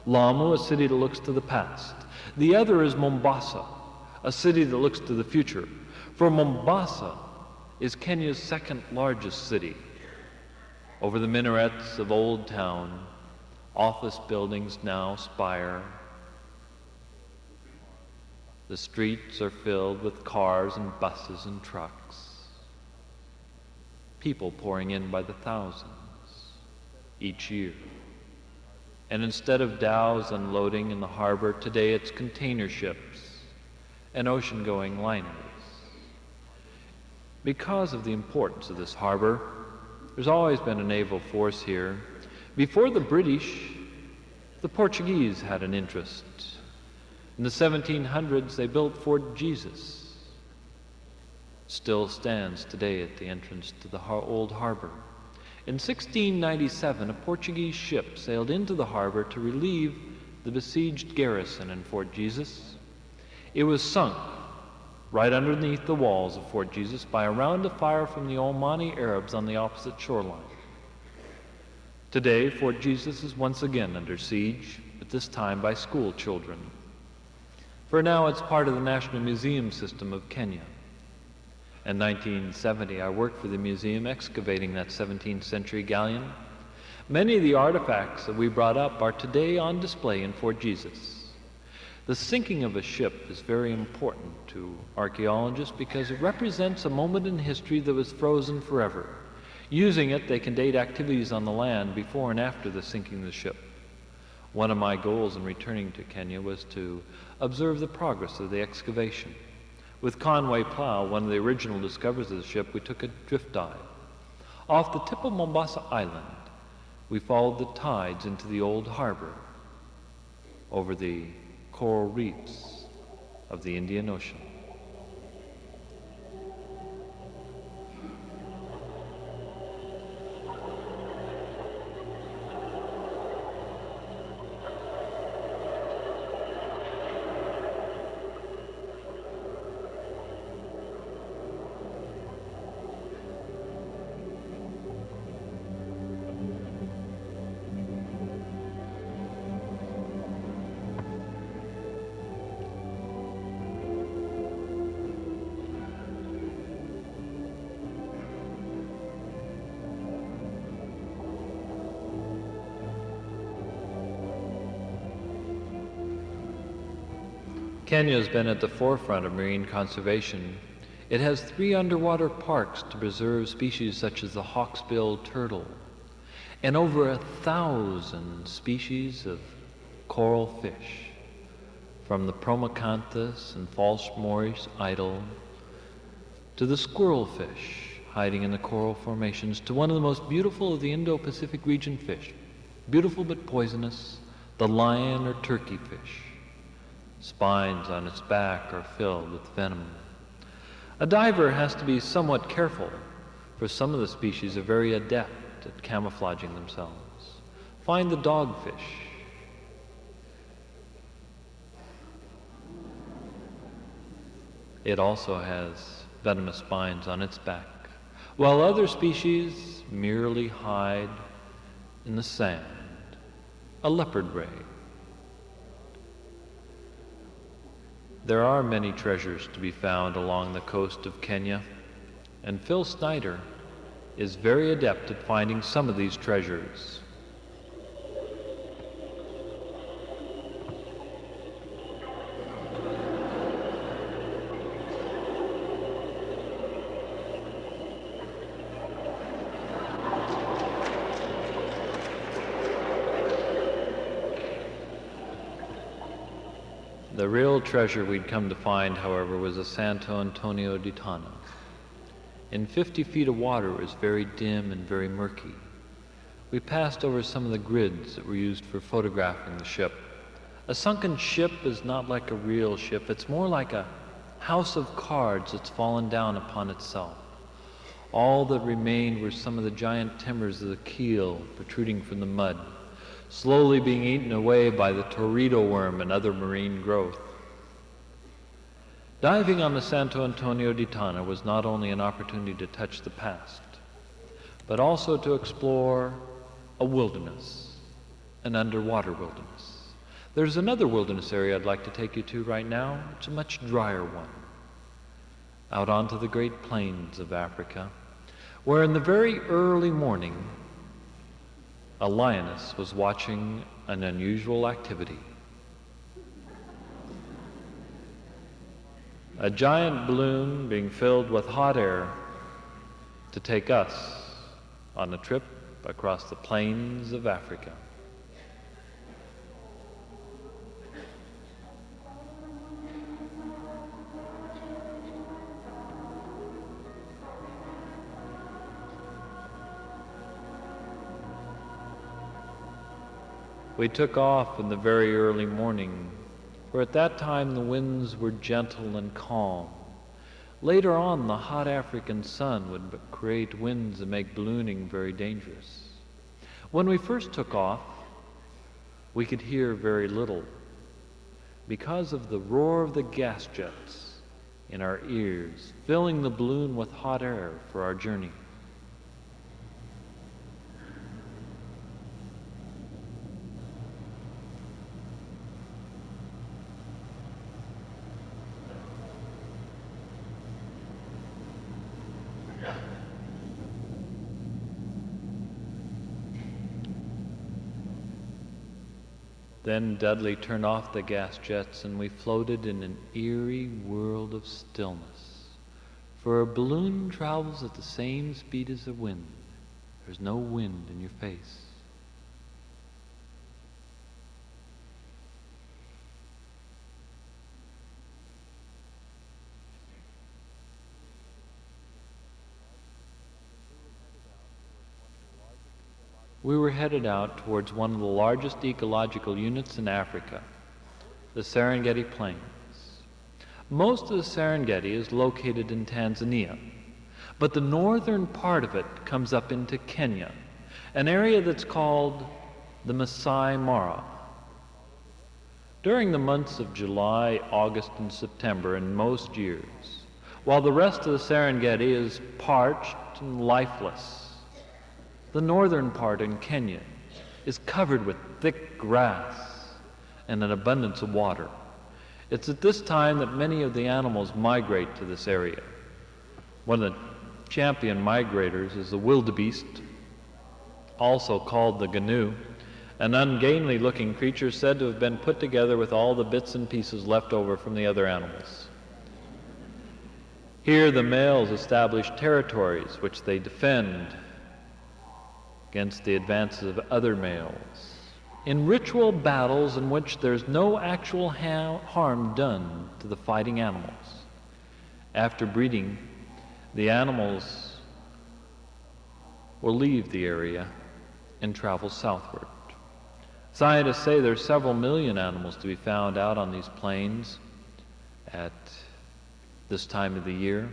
Lamu, a city that looks to the past. The other is Mombasa, a city that looks to the future. For Mombasa is Kenya's 2nd largest city. Over the minarets of Old Town, office buildings now spire. The streets are filled with cars and buses and trucks. People pouring in by the thousands each year. And instead of dhows unloading in the harbor, today it's container ships and ocean-going liners. Because of the importance of this harbor, there's always been a naval force here. Before the British, the Portuguese had an interest. In the 1700s, they built Fort Jesus. Still stands today at the entrance to the old harbor. In 1697, a Portuguese ship sailed into the harbor to relieve the besieged garrison in Fort Jesus. It was sunk right underneath the walls of Fort Jesus by a round of fire from the Omani Arabs on the opposite shoreline. Today, Fort Jesus is once again under siege, but this time by school children. For now, it's part of the National Museum System of Kenya. In 1970, I worked for the museum excavating that 17th century galleon. Many of the artifacts that we brought up are today on display in Fort Jesus. The sinking of a ship is very important to archaeologists because it represents a moment in history that was frozen forever. Using it, they can date activities on the land before and after the sinking of the ship. One of my goals in returning to Kenya was to observe the progress of the excavation. With Conway Plow, one of the original discoverers of the ship, we took a drift dive. Off the tip of Mombasa Island, we followed the tides into the old harbor over the coral reefs of the Indian Ocean. Kenya has been at the forefront of marine conservation. It has 3 underwater parks to preserve species such as the hawksbill turtle and over 1,000 species of coral fish, from the Promacanthus and false Moorish idol to the squirrelfish hiding in the coral formations to one of the most beautiful of the Indo-Pacific region fish, beautiful but poisonous, the lion or turkey fish. Spines on its back are filled with venom. A diver has to be somewhat careful, for some of the species are very adept at camouflaging themselves. Find the dogfish. It also has venomous spines on its back, while other species merely hide in the sand. A leopard ray. There are many treasures to be found along the coast of Kenya, and Phil Snyder is very adept at finding some of these treasures. The real treasure we'd come to find, however, was the Santo Antonio di Tana. In 50 feet of water, it was very dim and very murky. We passed over some of the grids that were used for photographing the ship. A sunken ship is not like a real ship. It's more like a house of cards that's fallen down upon itself. All that remained were some of the giant timbers of the keel protruding from the mud, slowly being eaten away by the torpedo worm and other marine growth. Diving on the Santo Antonio di Tana was not only an opportunity to touch the past, but also to explore a wilderness, an underwater wilderness. There's another wilderness area I'd like to take you to right now. It's a much drier one, out onto the Great Plains of Africa, where in the very early morning, a lioness was watching an unusual activity. A giant balloon being filled with hot air to take us on a trip across the plains of Africa. We took off in the very early morning, for at that time the winds were gentle and calm. Later on, the hot African sun would create winds and make ballooning very dangerous. When we first took off, we could hear very little because of the roar of the gas jets in our ears, filling the balloon with hot air for our journey. Then Dudley turned off the gas jets and we floated in an eerie world of stillness. For a balloon travels at the same speed as the wind. There's no wind in your face. We were headed out towards one of the largest ecological units in Africa, the Serengeti Plains. Most of the Serengeti is located in Tanzania, but the northern part of it comes up into Kenya, an area that's called the Masai Mara. During the months of July, August, and September in most years, while the rest of the Serengeti is parched and lifeless, the northern part in Kenya is covered with thick grass and an abundance of water. It's at this time that many of the animals migrate to this area. One of the champion migrators is the wildebeest, also called the gnu, an ungainly-looking creature said to have been put together with all the bits and pieces left over from the other animals. Here the males establish territories which they defend against the advances of other males. In ritual battles in which there's no actual harm done to the fighting animals. After breeding, the animals will leave the area and travel southward. Scientists say there's several million animals to be found out on these plains at this time of the year.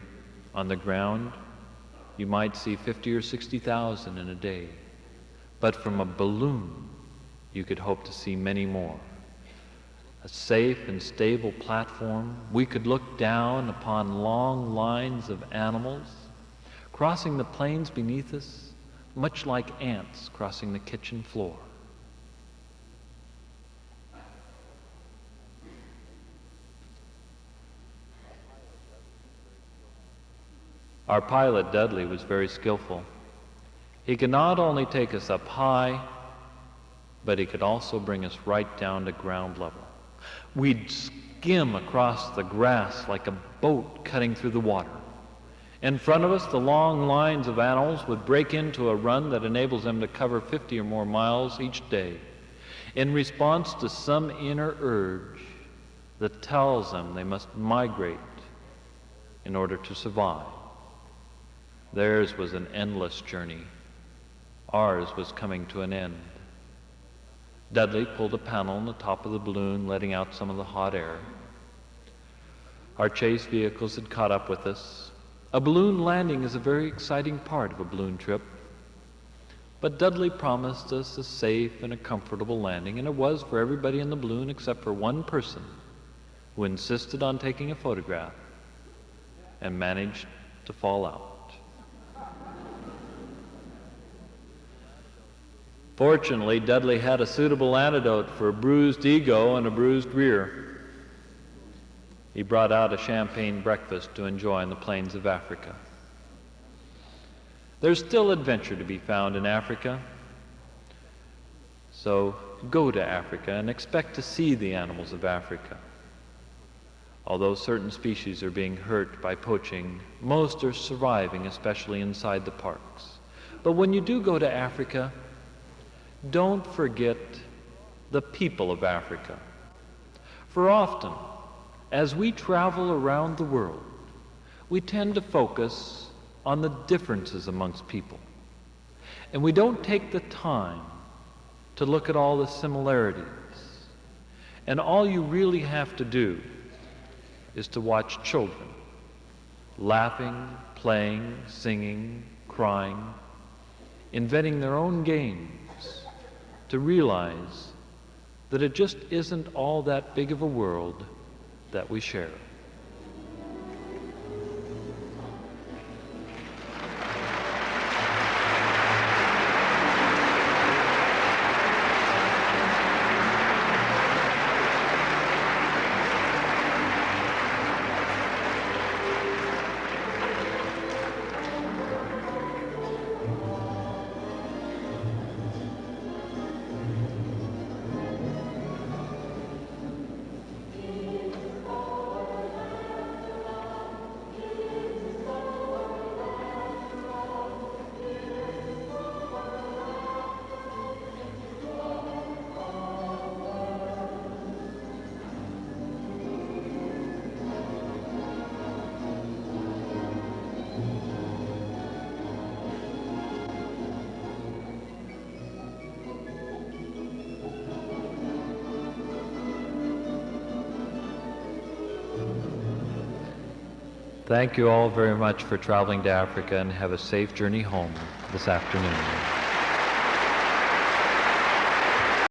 On the ground, you might see 50 or 60,000 in a day. But from a balloon, you could hope to see many more. A safe and stable platform, we could look down upon long lines of animals crossing the plains beneath us, much like ants crossing the kitchen floor. Our pilot, Dudley, was very skillful. He could not only take us up high, but he could also bring us right down to ground level. We'd skim across the grass like a boat cutting through the water. In front of us, the long lines of animals would break into a run that enables them to cover 50 or more miles each day in response to some inner urge that tells them they must migrate in order to survive. Theirs was an endless journey. Ours was coming to an end. Dudley pulled a panel on the top of the balloon, letting out some of the hot air. Our chase vehicles had caught up with us. A balloon landing is a very exciting part of a balloon trip. But Dudley promised us a safe and a comfortable landing, and it was for everybody in the balloon except for one person who insisted on taking a photograph and managed to fall out. Fortunately, Dudley had a suitable antidote for a bruised ego and a bruised rear. He brought out a champagne breakfast to enjoy on the plains of Africa. There's still adventure to be found in Africa, so go to Africa and expect to see the animals of Africa. Although certain species are being hurt by poaching, most are surviving, especially inside the parks. But when you do go to Africa, don't forget the people of Africa. For often, as we travel around the world, we tend to focus on the differences amongst people. And we don't take the time to look at all the similarities. And all you really have to do is to watch children laughing, playing, singing, crying, inventing their own games, to realize that it just isn't all that big of a world that we share. Thank you all very much for traveling to Africa, and have a safe journey home this afternoon.